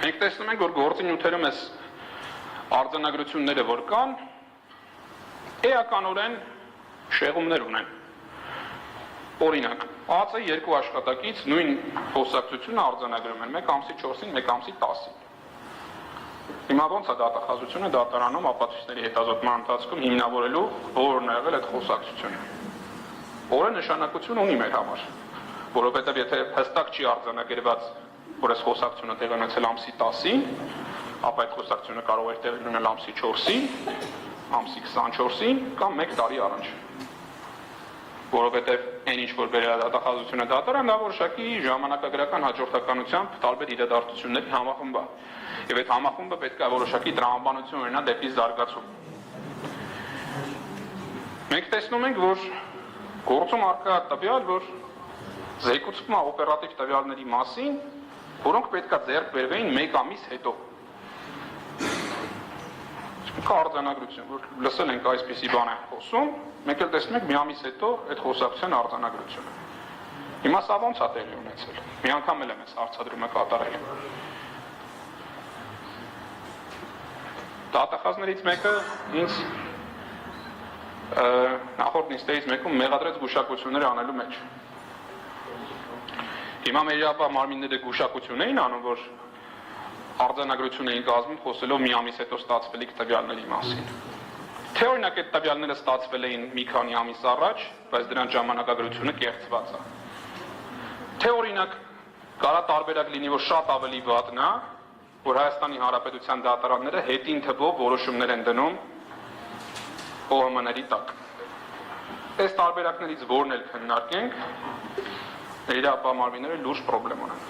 Մենք տեսնում ենք, որ գործի նյութերում այս արձանագրությունները, որ կան, էականորեն շեղումներ ունեն։ Օրինակ, ԱԾ երկու աշխատակից նույն խոսակցությունը արձանագրում են 1 ամսի 4-ին, 1 ամսի 10-ին։ Հիմա ոնց է դատախազությունը դատարանում ապացույցների հետազոտման ընթացքում հիմնավորելու որն է եղել այդ խոսակցությունը։ Որը նշանակություն ունի մեր համար, որովհետև եթե հստակ չի արձանագրված, որ այս խոսակցությունը տեղի ունեցել ամսի 10-ին, ապա այդ խոսակցությունը կարող է տեղի ունենալ ամսի 4-ին, ամսի 24-ին կամ 1 տարի առաջ։ որովհետև այն ինչ որ վերադատախազությունը դատարան, դա որոշակի ժամանակագրական հաջորդականությամբ տարբեր իրադարձությունների համախումբ է։ Եվ այդ համախումբը պետք է որոշակի տրամաբանություն ունենա դեպի զարգացում։ Մենք տեսնում ենք, որ գործում առկա տվյալ, որ զեկուցվում է օպերատիվ տվյալների մասին, որոնք պետք է ձեռք բերվեին 1 ամիս հետո։ Կա արձանագրություն, որ լսել ենք այսպիսի բան են խոսում, մենք էլ տեսնում ենք մի ամիս հետո այդ խոսակցության արձանագրությունը։ Հիմա սա ոնց է տեղի ունեցել։ Մի անգամ էլ եմ այս հարցադրումը կատարել։ Դատախազներից մեկը ինձ նախորդ նիստերից մեկում մեղադրեց գուշակություններ անելու մեջ։ Հիմա մեր իրավապահ մարմինները գուշակություն էին անում, որ արձանագրություն էին կազմում խոսելով մի ամիս հետո ստացվելիք տվյալների մասին։ Թե օրինակ այդ տվյալները ստացվել էին մի քանի ամիս առաջ, բայց դրանց ժամանակագրությունը կեղծված է։ Թե օրինակ կարա տարբերակ լինի, որ շատ ավելի վատն է, որ Հայաստանի Հանրապետության դատարանները հետին թվով որոշումներ են դնում ՕՀՄ-ների տակ։ Այս տարբերակներից որն էլ քննարկենք, իրավապահ մարմինները լուրջ պրոբլեմ ունեն։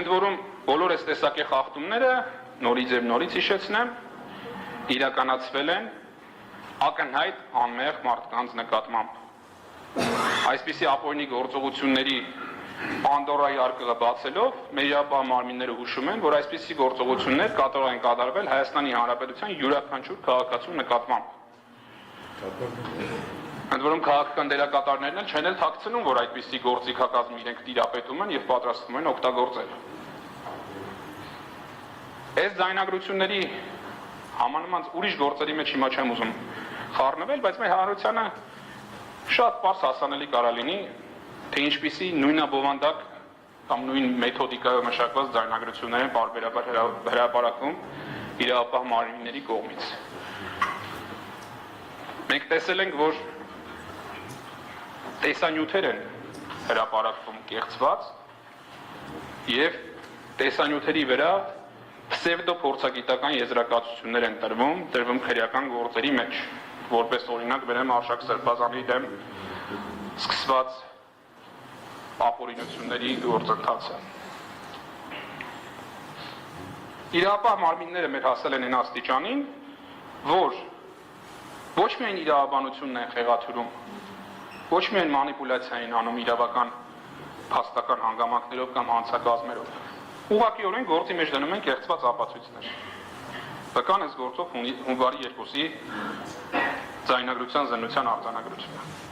Ընդ որում բոլոր այս տեսակի խախտումները նորից եւ նորից հիշեցնեմ իրականացվել են ակնհայտ անմեղ մարդկանց նկատմամբ։ Այսպիսի ապօրինի գործողությունների Պանդորայի արկղը բացելով մեր իրավապահ մարմինները հուշում են, որ այսպիսի գործողություններ կատարել են կատարվել Հայաստանի Հանրապետության յուրաքանչյուր քաղաքացու նկատմամբ։ Ընդ որում քաղաքական դերակատարներն էլ չեն էլ թաքցնում, որ այդպիսի գործիքակազմ իրենք տիրապետում են եւ պատրաստվում են օգտագործել։ Այս ձայնագրությունների համանման ուրիշ գործերի մեջ հիմա չեմ ուզում խառնվել, բայց մեր հանրությանը շատ պարզ հասանելի կարա լինի, թե ինչպիսի նույնաբովանդակ կամ նույն մեթոդիկայով մշակված ձայնագրություններ են պարբերաբար հրապարակվում իրավապահ մարմինների կողմից։ Մենք տեսել ենք, որ տեսանյութեր են հրապարակվում կեղծված եւ տեսանյութերի վրա պսևդոփորձագիտական եզրակացություններ են տրվում քրեական գործերի մեջ, որպես օրինակ վերեմ Արշակ Սրբազանի դեմ սկսված ապօրինությունների գործընթացը։ Իրավապահ մարմինները մեր հասել են այն աստիճանին, որ ոչ միայն իրավաբանությունն են խեղաթյուրում, ոչ միայն մանիպուլյացիա են անում իրավական փաստական հանգամանքներով կամ հանցակազմերով, ուղղակիորեն գործի մեջ դնում են կեղծված ապացույցներ։ Վկան այս գործով հունվարի 2-ի ձայնագրության զննության արձանագրությունը։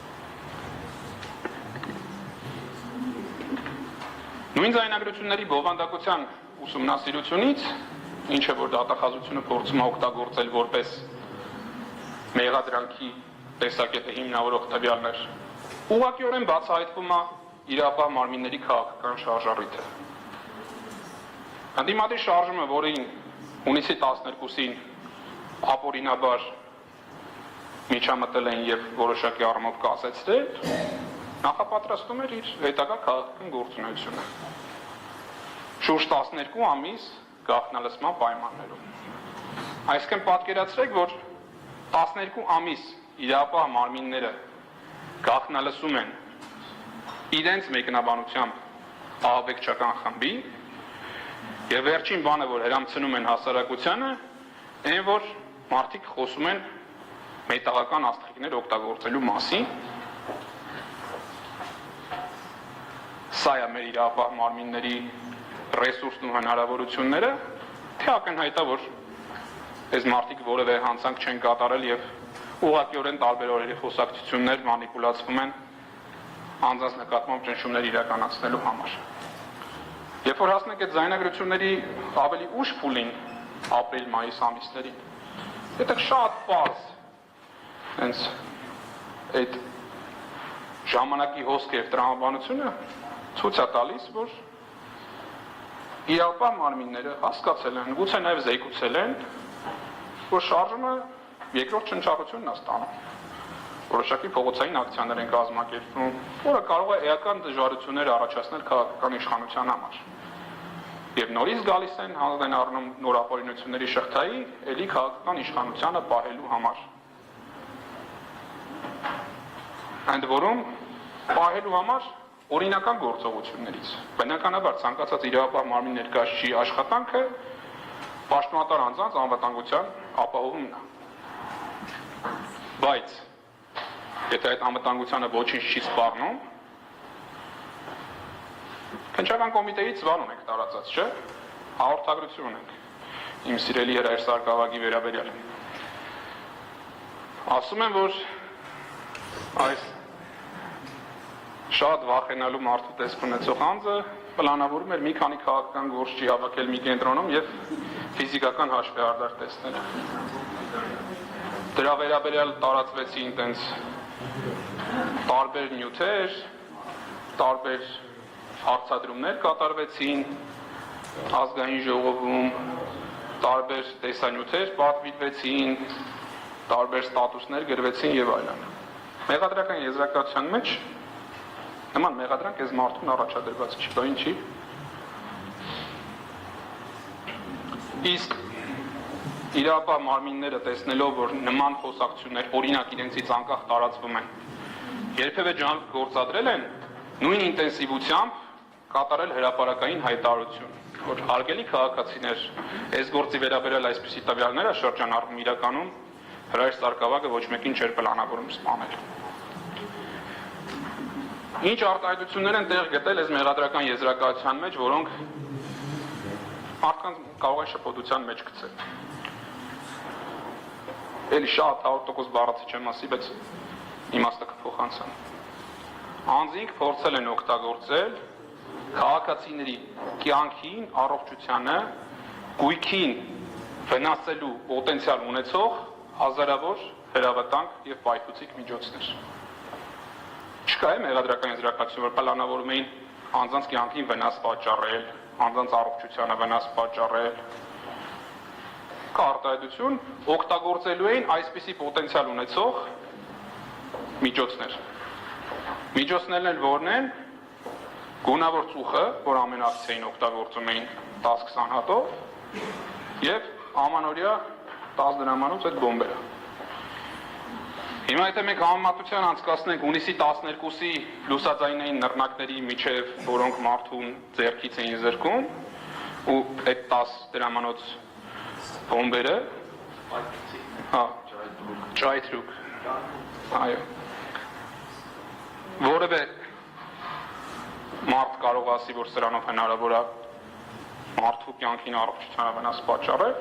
Նույն ձայնագրությունների բովանդակության ուսումնասիրությունից, ինչը որ դատախազությունը փորձում է օգտագործել որպես մեղադրանքի տեսակետը հիմնավորող տվյալներ, ուղղակիորեն բացահայտվում է իրավապահ մարմինների քաղաքական շարժառիթը։ Հանդիմադի շարժումը, որին հունիսի 12-ին ապօրինաբար միջամտել են եւ որոշակի առումով կասեցրել, նախապատրաստում էր իր հետագա քաղաքական գործունեությունը։ Շուրջ 12 ամիս գաղտնալսման պայմաններում։ Այսինքն պատկերացրեք, որ 12 ամիս իրավապահ մարմինները գաղտնալսում են իրենց մեկնաբանությամբ ահաբեկչական խմբի եւ վերջին բանը, որ հրամցնում են հասարակությանը, այն որ մարդիկ խոսում են մետաղական աստղիկներ օգտագործելու մասին։ Սա է մեր իրավապահ մարմինների ռեսուրսն ու հնարավորությունները, թե ակնհայտ է, որ այս մարդիկ որևէ հանցանք չեն կատարել եւ ուղղակիորեն տարբեր օրերի խոսակցություններ մանիպուլացվում են անձանց նկատմամբ ճնշումներ իրականացնելու համար։ Երբ որ հասնենք այդ ձայնագրությունների ավելի ուշ փուլին, ապրիլ-մայիս ամիսներին, դա շատ պարզ հենց այդ ժամանակի հոսքը եւ տրամաբանությունը ցույց է տալիս, որ իրավապահ մարմինները հասկացել են, գուցե նաեւ զեկուցել են, որ շարժումը երկրորդ շնչառությունն է ստանում։ Որոշակի փողոցային ակցիաներ են կազմակերպվում, որը կարող է էական դժվարություններ առաջացնել քաղաքական իշխանության համար։ Եվ նորից գալիս են հանրային առնում նորապօրինությունների շղթայի, ելի քաղաքական իշխանությանը պահելու համար։ Ընդ որում, պահելու համար օրինական գործողություններից։ Բնականաբար ցանկացած իրավապահ մարմնի ներկայացուցիչի աշխատանքը պաշտոնատար անձանց անվտանգության ապահովումն է։ Բայց եթե այդ անվտանգությանը ոչինչ չի սպառնում, Քննչական կոմիտեից բան ունենք տարածած, չէ՞։ Հաղորդագրություն ունենք իմ սիրելի Հրայր Սարգսակի վերաբերյալ։ Ասում են, որ այս շատ վախենալու մարդու տեսք ունեցող անձը պլանավորում էր մի քանի քաղաքական գործի հավաքել մի կենտրոնում եւ ֆիզիկական հաշվեհարդար տեսնել։ Դրա վերաբերյալ տարածվեցին տենց տարբեր նյութեր, տարբեր հարցադրումներ կատարվեցին ազգային ժողովում, տարբեր տեսանյութեր պատվիրվեցին, տարբեր ստատուսներ գրվեցին եւ այլն։ Մեղադրական եզրակացության մեջ նման մեղադրանք այս մարդուն առաջադրված չի, դա ինչի։ Իսկ իրավապահ մարմինները տեսնելով, որ նման խոսակցություններ օրինակ իրենցից անկախ տարածվում են, երբևէ ջանք գործադրել են նույն ինտենսիվությամբ կատարել հրապարակային հայտարարություն, որ հարգելի քաղաքացիներ, այս գործի վերաբերյալ այսպիսի տվյալները շրջանառվում իրականում Հրայր Սարգսակը ոչ մեկին չէր պլանավորում սպանել։ Ինչ արտահայտություններ են տեղ գտել այս մեղադրական եզրակացության մեջ, որոնք մարդկանց կարող են շփոթության մեջ գցել։ Էլի շատ 100% բառացի չեմ ասի, բայց իմաստը կփոխանցեմ։ Անձինք փորձել են օգտագործել քաղաքացիների կյանքին, առողջությանը, գույքին վնասելու պոտենցիալ ունեցող հազարավոր հրավտանգ եւ պայթուցիկ միջոցներ։ Չկա է մեղադրական եզրակացություն, որ պլանավորում էին անձանց կյանքին վնաս պատճառել, անձանց առողջությանը վնաս պատճառել։ Կա արտահայտություն, օգտագործելու էին այսպիսի պոտենցիալ ունեցող միջոցներ։ Միջոցներն էլ որն են, գունավոր ծուխը, որ ամեն ակցիային օգտագործում էին 10-20 հատով, եւ ամանորյա 10 դրամանոց այդ բոմբերը։ Հիմա եթե մենք համեմատության անցկացնենք հունիսի 12-ի լուսաձայնային նռնակների միջև, որոնք մարդուն ձեռքից էին զրկում, ու այդ 10 դրամանոց բոմբերը, ճայթրուկ, այո, որևէ մարդ կարող ասի, որ սրանով հնարավոր է մարդու կյանքին առողջությանը վնաս պատճառել,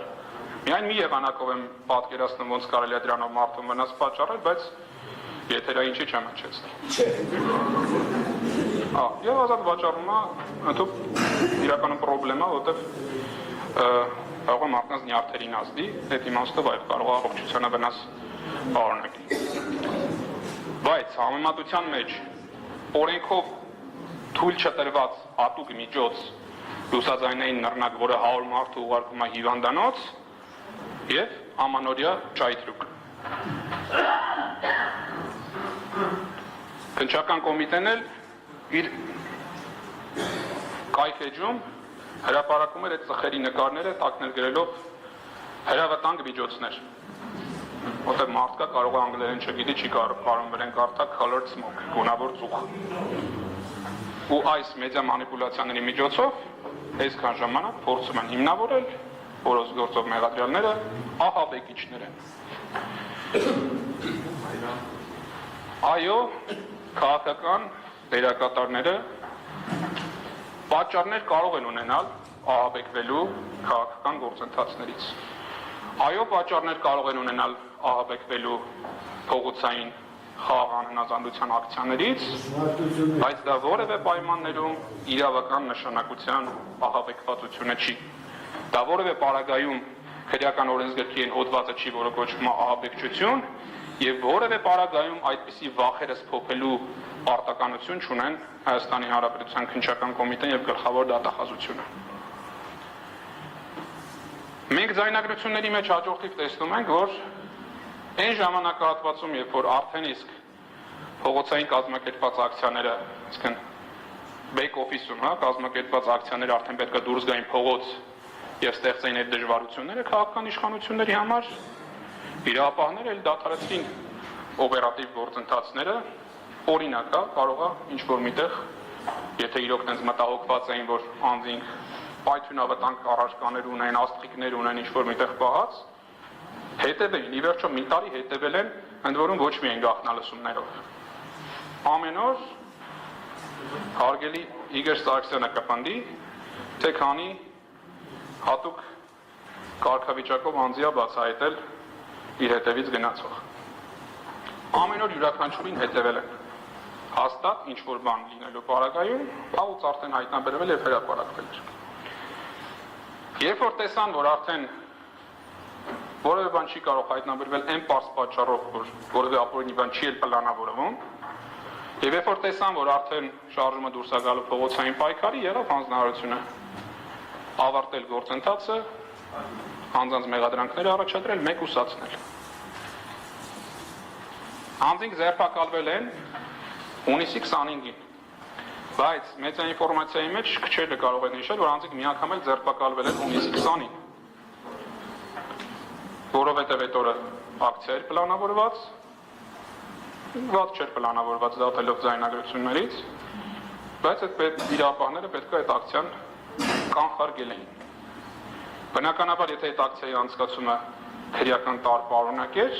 միայն մի եղանակով եմ պատկերացնում, ոնց կարելի է դրանով մարդուն վնաս պատճառել, բայց եթերային չեմ հնչեցնի։ Եվ ազատ վաճառումը ընդհանուր իրականում պրոբլեմ է, որտեղ կարող է մարդկանց նյարդերին ազդի, այդ իմաստով այլ կարող է առողջությանը վնաս պարունակի։ Բայց համեմատության մեջ օրենքով թույլ չտրված հատուկ միջոց լուսաձայնային նռնակ, որը 100 մարդու ուղարկում է հիվանդանոց եւ ամանորյա ճայթրուկ։ Քննչական կոմիտեն էլ իր կայքեջում հրապարակում էր այդ ծխերի նկարները տակներ գրելով հրավտանգ միջոցներ, որտեղ մարդկա կարող է անգլերեն չգիտի, չի կարող վրեն կարդա colored smoke, գունավոր ծուխ։ Ու այս մեդիա մանիպուլյացիաների միջոցով այսքան ժամանակ փորձում են հիմնավորել որոշ գործող մեղադրյալները ահաբեկիչներ են։ Այո, քաղաքական դերակատարները պատճառներ կարող են ունենալ ահաբեկվելու քաղաքական գործընթացներից։ Այո, պատճառներ կարող են ունենալ ահաբեկվելու փողոցային խաղաղ հնազանդության ակցիաներից, բայց դա որևէ պայմաններում իրավական նշանակության ահաբեկվածությունը չի։ Դա որևէ պարագայում քրեական օրենսգրքի հոդվածը չի, որը կոչվում է ահաբեկչություն, եւ որևէ պարագայում այդպիսի վախերը սփոփելու պարտականություն չունեն Հայաստանի Հանրապետության քննչական կոմիտեն եւ գլխավոր դատախազությունը։ Մենք ձայնագրությունների մեջ հաջորդիվ տեսնում ենք, որ այն ժամանակահատվածում, երբ որ արդեն իսկ փողոցային կազմակերպված ակցիաները, այսինքն back office-ում, հա, կազմակերպված ակցիաները արդեն պետք է դուրս գային փողոց եւ ստեղծեին այդ դժվարությունները քաղաքական իշխանությունների համար, իրավապահները էլ դադարեցին օպերատիվ գործընթացները, օրինակ է, կարող է ինչ-որ միտեղ, եթե իրոք տենց մտահոգված էին, որ անձինք պայթյունավտանգ առարկաներ ունեն, աստղիկներ ունեն ինչ-որ միտեղ պահած, հետևեին, ի վերջո մի տարի հետևել են, ընդ որում ոչ միայն գաղտնալսումներով։ Ամեն օր հարգելի Իգոր Սարգսյանը կպնդի, թե քանի հատուկ կարգավիճակով անձի է բացահայտել իր հետևից գնացող։ Ամեն օր յուրաքանչյուրին հետևել են։ Հաստատ ինչ-որ բան լինելու պարագայում, փաղուց արդեն հայտնաբերվել եւ հրապարակվել էր։ Երբ որ տեսան, որ արդեն որևէ բան չի կարող հայտնաբերվել այն պարզ պատճառով, որ որևէ ապօրինի բան չի էլ պլանավորվում, եւ երբ որ տեսան, որ արդեն շարժումը դուրս է գալու փողոցային պայքարի, եղավ հանձնարարությունը ավարտել գործընթացը, անձանց մեղադրանքները առաջադրել, մեկ ուսացնել։ Անձինք ձերբակալվել են հունիսի 25-ին, բայց մեծաինֆորմացիայի մեջ քչերը կարող են հիշել, որ անձինք մի անգամ էլ ձերբակալվել են հունիսի 20-ին, որովհետև այդ օրը ակցիա էր պլանավորված, վատ չէր պլանավորված դատելով ձայնագրություններից, բայց այդ իրավապահները պետք է այդ ակցիան կանխարգել էին։ Բնականաբար, եթե այդ ակցիայի անցկացումը քրեական տարպարունակ էր,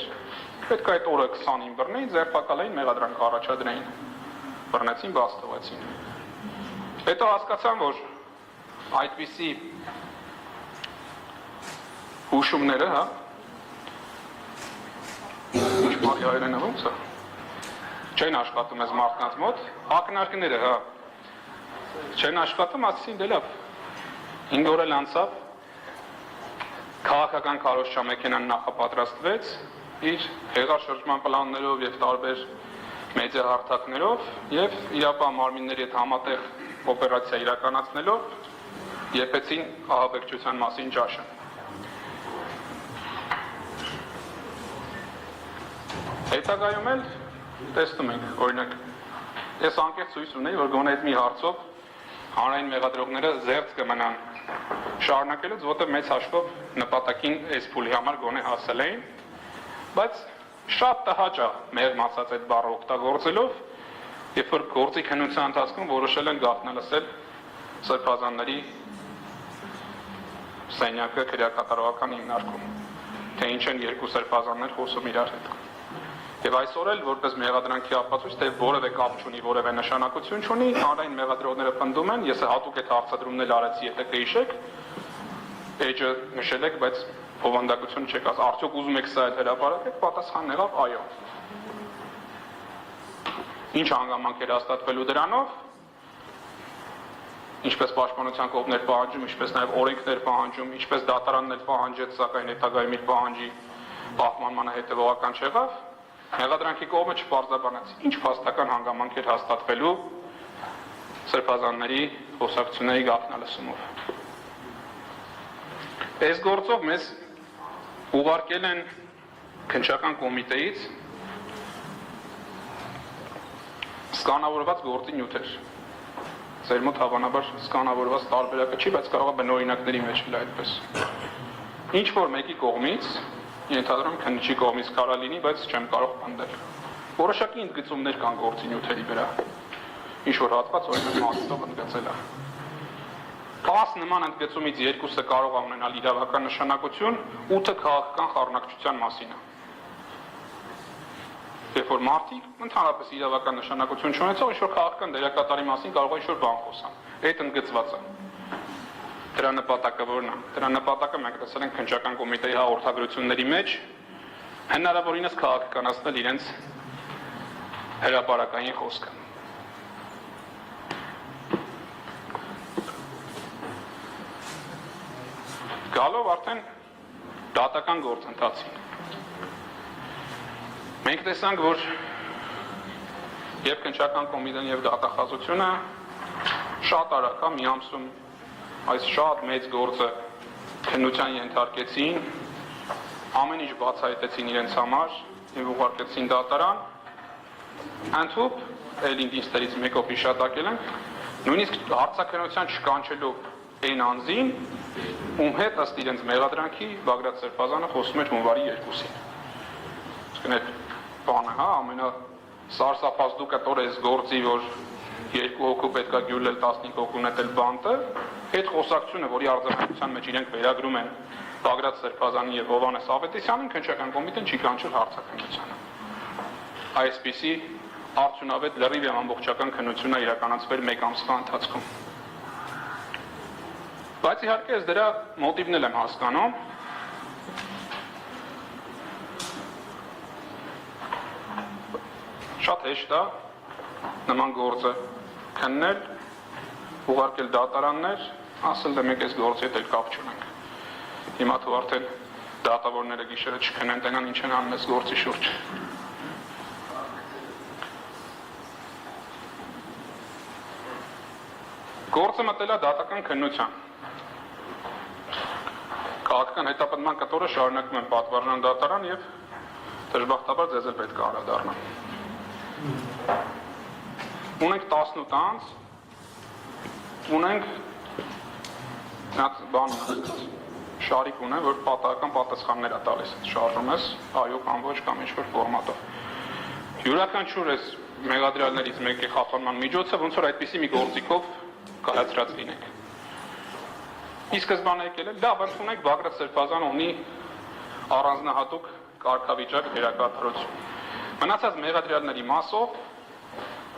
պետք է այդ օրը 20-ին բռնեին, ձերբակալեին, մեղադրանք առաջադրեին, բռնեցին, բաց թողեցին։ Հետո հասկացան, որ այդպիսի հուշումները, հա, ինչ բարի հայերենը ոնց է, չեն աշխատում ես մարդկանց մոտ, ակնարկները, հա, չեն աշխատում, ասեցին դե լավ, 5 օր էլ անցավ, քաղաքական քարոզչա մեքենան նախապատրաստվեց իր հեղաշրջման պլաններով եւ տարբեր մեծահարթակներով եւ իրապահ մարմինների հետ համատեղ օպերացիա իրականացնելով եփեցին ահաբեկչության մասին ճաշը։ Հետագայում էլ տեսնում ենք, օրինակ, ես անկեղծ հույս ունեի, որ գոնե այդ մի հարցով հանրային մեղադրողները զերծ կմնան շարունակելուց, որտեղ մեծ հաշվով նպատակին այս փուլի համար գոնե հասել էին, բայց շատ տհաճ է մեղմ ասած այդ բառը օգտագործելով, երբ որ գործի քննության ընթացքում որոշել են գաղտնալսել սրբազանների սենյակը քրեակատարողական հիմնարկում, թե ինչ են երկու սրբազաններ խոսում իրար հետ։ Եվ այսօր էլ որպես մեղադրանքի ապացույց, թե որևէ կապ չունի, որևէ նշանակություն չունի, հանրային մեղադրողները պնդում են, ես հատուկ այդ հարցադրումն էլ արեցի, եթե կհիշեք, էջը նշել եք, բայց բովանդակություն չեք ասել, արդյոք ուզում եք սա էլ հրապարակեք, պատասխանն եղավ այո։ Ինչ հանգամանք էր հաստատվելու դրանով, ինչպես պաշտպանության կողմներ պահանջում, ինչպես նաև օրենքներ պահանջում, ինչպես դատարանն էլ պահանջեց, սակայն հետագայում իր պահանջի պահպանմանը հետևողական չեղավ, մեղադրանքի կողմը չպարզաբանեց, ինչ փաստական հանգամանք էր հաստատվելու սրբազանների խոսակցությունների գաղտնալսումով։ Այս գործով մեզ ուղարկել են քննչական կոմիտեից սկանավորված գործի նյութեր։ Ձեր մոտ հավանաբար սկանավորված տարբերակը չի, բայց կարող է բնօրինակների մեջ էլ այդպես։ Ինչ որ մեկի կողմից, ենթադրում քննիչի կողմից կարա լինի, բայց չեմ կարող պնդել։ Որոշակի ընդգծումներ կան գործի նյութերի վրա։ Ինչ որ հատված օրինակ մասով ընդգծել է։ 10 նման ընդգծումից 2-ը կարող է ունենալ իրավական նշանակություն, 8-ը քաղաքական խառնակցության մասին է։ Երբ որ մարդիկ ընդհանրապես իրավական նշանակություն չունեցող ինչ-որ քաղաքական դերակատարի մասին կարող է ինչ-որ բան խոսան։ Այդ ընդգծված է։ Դրա նպատակը որն է։ Դրա նպատակը մենք տեսել ենք քննչական կոմիտեի հաղորդագրությունների մեջ հնարավորինս քաղաքականացնել իրենց հրապարակային խոսքը։ Գալով արդեն դատական գործընթացին։ Մենք տեսանք, որ եւ քննչական կոմիտեն եւ դատախազությունը շատ արագ է մի ամսում այս շատ մեծ գործը քննության ենթարկեցին, ամեն ինչ բացահայտեցին իրենց համար եւ ուղարկեցին դատարան։ Ընդհուպ էլ ինձներից մեկով հիշատակել ենք, Նույնիսկ հարցաքննության չկանչելու այն անձին, ում հետ ըստ իրենց մեղադրանքի Բագրատ Սերբազանը խոսում էր հունվարի 2-ին։ Իսկ այդ բանը, հա, ամենասարսափազդու կտոր էս գործի, որ 2 հոգու պետքա գյուլել 15 հոգու նետել բանտը, այդ խոսակցությունը, որի արձանագրության մեջ իրենք վերագրում են Բագրատ Սերբազանի եւ Հովհաննես Ավետիսյանին, քննչական կոմիտեն չի կանչել հարցաքննությանը։ Այսպիսի արդյունավետ լրիվ եւ ամբողջական քննություն է իրականացվել 1 ամսվա ընթացքում։ Բայց իհարկե ես դրա մոտիվն եմ հասկանում։ Շատ հեշտ է նման գործը քննել, ուղարկել դատարաններ, ասել դե մենք այս գործի հետ էլ կապ չունենք։ Հիմա թող արդեն դատավորները գիշերը չքնեն, տենան ինչ են անում այս գործի շուրջ։ Գործը մտել է դատական քննության։ Քաղաքական հետապնդման կտորը շարունակում են պատվարժան դատարան եւ դժբախտաբար ձեզ էլ պետք է անդրադառնամ։ Ունենք 18 անց, ունենք նած բան շարիկ ունեն, որ պատահական պատասխաններ է տալիս, շարժում ես, այո կամ ոչ կամ ինչ-որ ֆորմատով։ Յուրաքանչյուր այս մեղադրյալներից մեկի խափանման միջոցը ոնց որ այդպիսի մի գործիքով կայացրած լինենք։ Ի սկզբանե եկել է, լավ, ըստ ունենք Բագրատ Սերբազանը ունի առանձնահատուկ կարգավիճակ դերակատարություն։ Մնացած մեղադրյալների մասով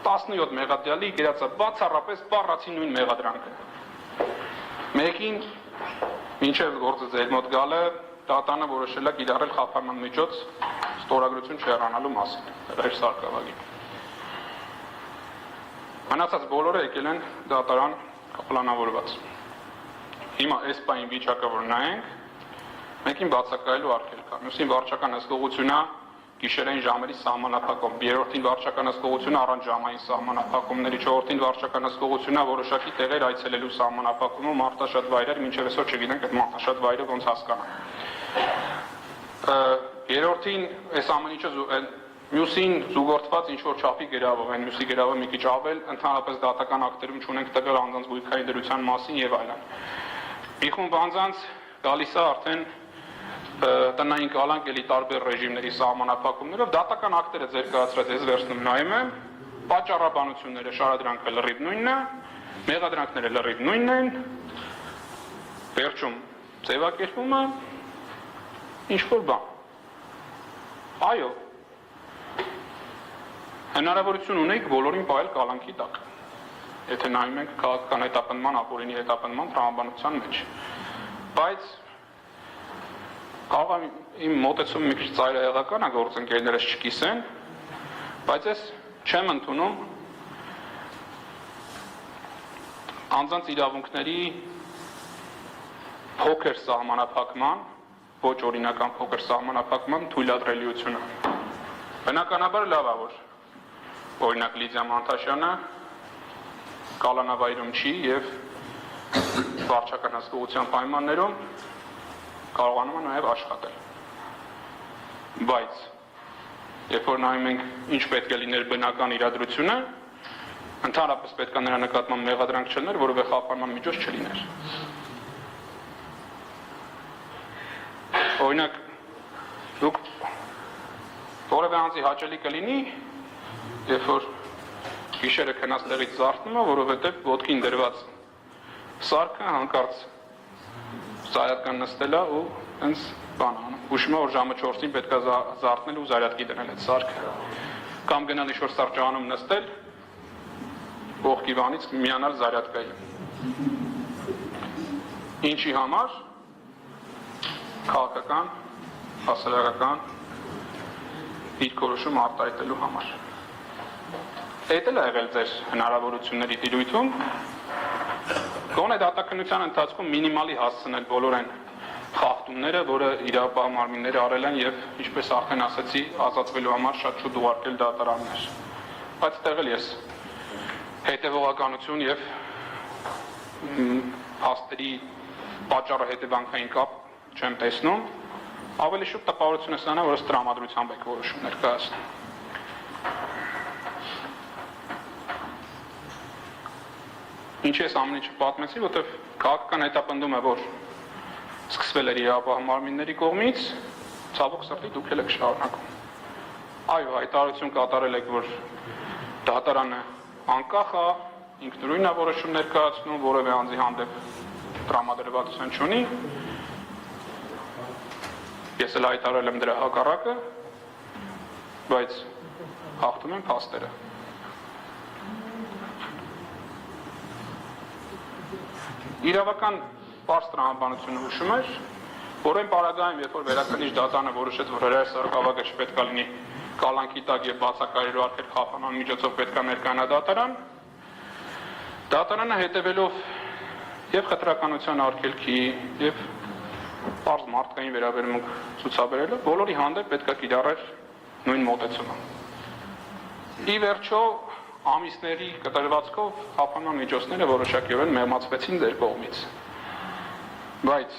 17 մեղադրյալի գրած է բացառապես բառացի նույն մեղադրանքը։ Մեկին մինչև գործը ձեր մոտ գալը դատանը որոշել է կիրառել խափանման միջոց ստորագրություն չհեռանալու մասին, հրաժ սարկավագին։ Մնացած բոլորը եկել են դատարան պլանավորված։ Հիմա այս պահին վիճակը որ նայենք, մեկին բացակայելու արգելք կա, մյուսին վարչական հսկողությունը գիշերային ժամերի սահմանափակում, երրորդին վարչական հսկողությունը առանց ժամային սահմանափակումների, չորրորդին վարչական հսկողությունը որոշակի տեղեր այցելելու սահմանափակումը, մարդաշատ վայրեր, մինչև այսօր չգիտենք այդ մարդաշատ վայրը ոնց հասկանանք։ Երրորդին այս ամեն ինչը մյուսին զուգորդված ինչ-որ չափի գրավով են, մյուսի գրավը մի քիչ ավել, ընդհանրապես դատական ակտերում չունենք տվել անձանց գույքային դրության մասին եւ այլն։ Մի խումբ անձանց գալիս է արդեն տնային կալանք էլի տարբեր ռեժիմների սահմանափակումներով, դատական ակտերը ձեր կայացրած ես վերցնում նայում եմ, պատճառաբանությունները, շարադրանքը լրիվ նույնն է, մեղադրանքները լրիվ նույնն են, վերջում ձևակերպումը ինչ-որ բան։ Այո, հնարավորություն ունենք բոլորին պահել կալանքի տակ, եթե նայում ենք քաղաքական հետապնդման, ապօրինի հետապնդման տրամաբանության մեջ, բայց կարող է իմ մոտեցումը մի քիչ ծայրահեղական է, գործընկերներս չկիսեն, բայց ես չեմ ընդունում անձանց իրավունքների փոքր սահմանափակման, ոչ օրինական փոքր սահմանափակման թույլատրելիությունը։ Բնականաբար լավ է, որ օրինակ Լիդիա Մանթաշյանը կալանավայրում չի եւ վարչական հսկողության պայմաններում կարողանում է նաեւ աշխատել։ Բայց երբ որ նայում ենք ինչ պետք է լիներ բնական իրադրությունը, ընդհանրապես պետք է նրա նկատմամբ մեղադրանք չլներ, որովհետեւ խափանման միջոց չլիներ։ Օրինակ դուք որևէ անձի հաճելի կլինի, երբ որ գիշերը քնած տեղից զարթնում է, որովհետև ոտքին դրված սարքը հանկարծ զայատկան նստել է ու հենց բան անում։ Հուշում է, որ ժամը 4-ին պետք է զարթնել ու զայատկի դնել այդ սարքը։ Կամ գնալ ինչ-որ սարճարանում նստել, կողքի բանից միանալ զայատկային։ Ինչի համար? Քաղաքական, հասարակական դիրքորոշում արտահայտելու համար։ Այդ էլ է եղել ձեր հնարավորությունների տիրույթում, գոնե դատաքննության ընթացքում մինիմալի հասցնել բոլոր այն խախտումները, որը իրավապահ մարմինները արել են եւ ինչպես արդեն ասացի, ազատվելու համար շատ շուտ ուղարկել դատարաններ։ Բայց այդտեղ էլ ես հետևողականություն եւ փաստերի պատճառը հետևանքային կապ չեմ տեսնում, ավելի շուտ տպավորություն է ստանա, որ ըստ տրամադրությամբ եք որոշումներ կայացնում։ Ինչի ես ամեն ինչը պատմեցի, որտեղ քաղաքական հետապնդում է, որ սկսվել էր իրավապահ մարմինների կողմից, ցավոք սրտի դուք եք շարունակում։ Այո, հայտարարություն կատարել եք, որ դատարանը անկախ է, ինքնուրույն է որոշումներ կայացնում, որևէ անձի հանդեպ տրամադրվածություն չունի։ Ես էլ հայտարարել եմ դրա հակառակը, բայց հաղթում են փաստերը։ Իրավական պարզ տրամաբանությունը հուշում էր, որ այն պարագայում, երբ որ վերաքննիչ դատարանը որոշեց, որ հրահր սարքավագը չպետք է լինի կալանքի տակ եւ բացակայելու արգել խափանման միջոցով պետք է ներկայանա դատարան, դատարանը հետևելով եւ խտրականության արգելքի եւ պարզ մարդկային վերաբերմունք ցուցաբերելով բոլորի հանդեպ պետք է կիրառեր նույն մոտեցումը։ Ի վերջո ամիսների կտրվածքով խափանման միջոցները որոշակիորեն մեղմացվեցին ձեր կողմից։ Բայց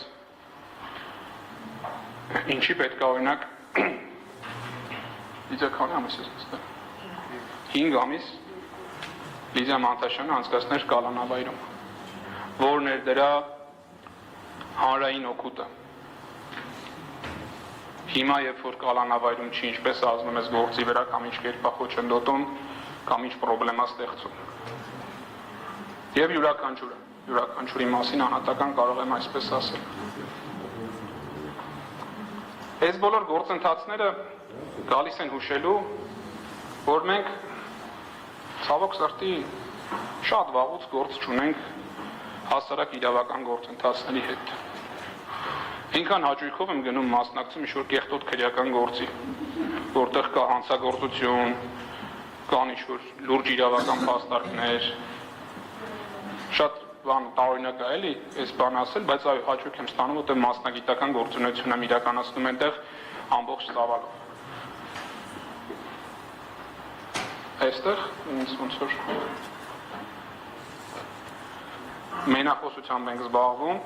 ինչի պետք է օրինակ Լիզա քանի ամիս է ստացել։ 5 ամիս Լիզա Մանտաշյանը անցկացներ Կալանավայրում, որն էր դրա հանրային օգուտը։ Հիմա երբ որ Կալանավայրում չի ինչպես ազնում ես գործի վրա կամ ինչ կերպա խոչընդոտում կամ ինչ պրոբլեմա ստեղծում։ Եվ յուրաքանչյուրի մասին անհատական կարող եմ այսպես ասել։ Այս բոլոր գործընթացները գալիս են հուշելու, որ մենք ցավոք սրտի շատ վաղուց գործ չունենք հասարակ իրավական գործընթացների հետ։ Ինքան հաճույքով եմ գնում մասնակցում ինչ-որ կեղտոտ քրեական գործի, որտեղ կա հանցագործություն, կան ինչ-որ լուրջ իրավական փաստարկներ, շատ բան տարօրինակ է էլի այս բանը ասել, բայց այո, հաճույք եմ ստանում, որտեղ մասնագիտական գործունեություն եմ իրականացնում այնտեղ ամբողջ ծավալով։ Այստեղ ինձ ոնց որ մենախոսությամբ ենք զբաղվում,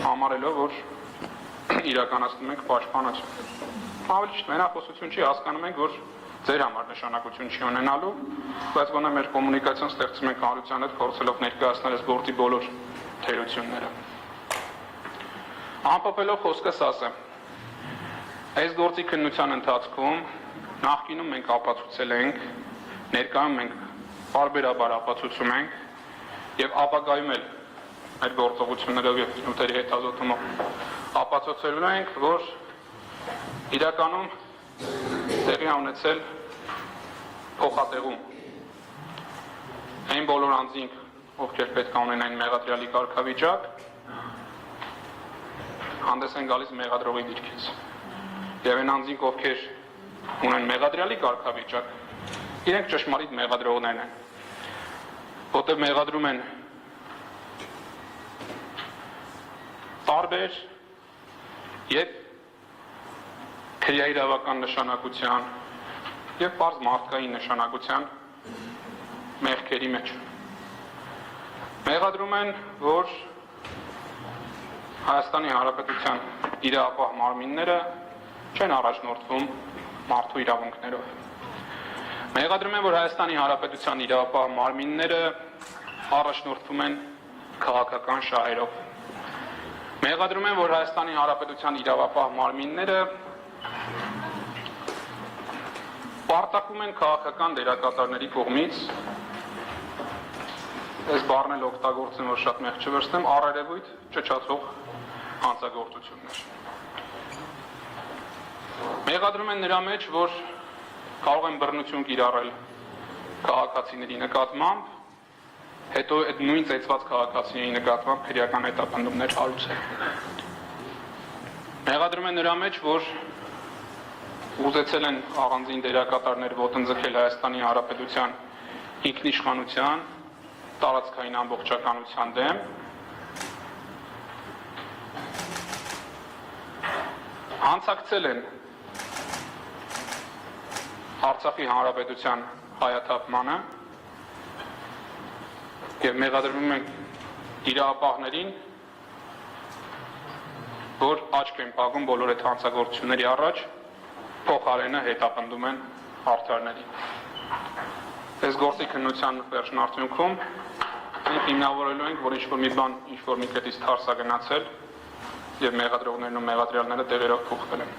համարելով, որ իրականացնում ենք պաշտպանություն։ Ավելի ճիշտ մենախոսություն չի, հասկանում ենք, որ ձեր համար նշանակություն չի ունենալու, բայց գոնե մեր կոմունիկացիան ստեղծում ենք հանրության հետ փորձելով ներկայացնել այս գործի բոլոր թերությունները։ Ամփոփելով խոսքս ասեմ, այս գործի քննության ընթացքում նախկինում մենք ապացուցել ենք, ներկայում մենք պարբերաբար ապացուցում ենք եւ ապագայում էլ այդ գործողություններով եւ նյութերի հետազոտումով ապացուցելու ենք, որ իրականում տեղի ունեցել փոխատեղում այն բոլոր անձինք, ովքեր պետք է ունենային մեղադրյալի կարգավիճակ, հանդես են գալիս մեղադրողի դիրքից։ Եվ այն անձինք, ովքեր ունեն մեղադրյալի կարգավիճակ, իրենք ճշմարիտ մեղադրողներն են, որտեղ մեղադրում են տարբեր եւ քրեաիրավական նշանակության եւ բարձ մարդկային նշանակության մեղքերի մեջ։ Մեղադրում են, որ Հայաստանի Հանրապետության իրավապահ մարմինները չեն առաջնորդվում մարդու իրավունքներով։ Մեղադրում են, որ Հայաստանի Հանրապետության իրավապահ մարմինները առաջնորդվում են քաղաքական շահերով։ Մեղադրում են, որ Հայաստանի Հանրապետության իրավապահ մարմինները պարտակում են քաղաքական դերակատարների կողմից, այս բառն էլ օգտագործեմ, որ շատ մեղ չվրստեմ, առերևույթ ճճացող հանցագործություններ։ Մեղադրում են նրա մեջ, որ կարող են բռնություն կիրառել քաղաքացիների նկատմամբ, հետո այդ նույն ծեծված քաղաքացիների նկատմամբ քրեական հետապնդումներ հարուցել։ Մեղադրում են նրա մեջ, որ ուզեցել են առանձին դերակատարներ ոտնձգել Հայաստանի Հանրապետության ինքնիշխանության, տարածքային ամբողջականության դեմ, հանցակցել են Արցախի Հանրապետության հայաթափմանը եւ մեղադրվում են իրավապահներին, որ աչք են փակում բոլոր այդ հանցագործությունների առաջ, փոխարենը հետապնդում են արդարներին։ Այս գործի քննության վերջին արդյունքում մենք հիմնավորելու ենք, որ ինչ-որ մի բան ինչ-որ մի կետից թարս է գնացել եւ մեղադրողներն ու մեղադրյալները տեղերով փոխվել են։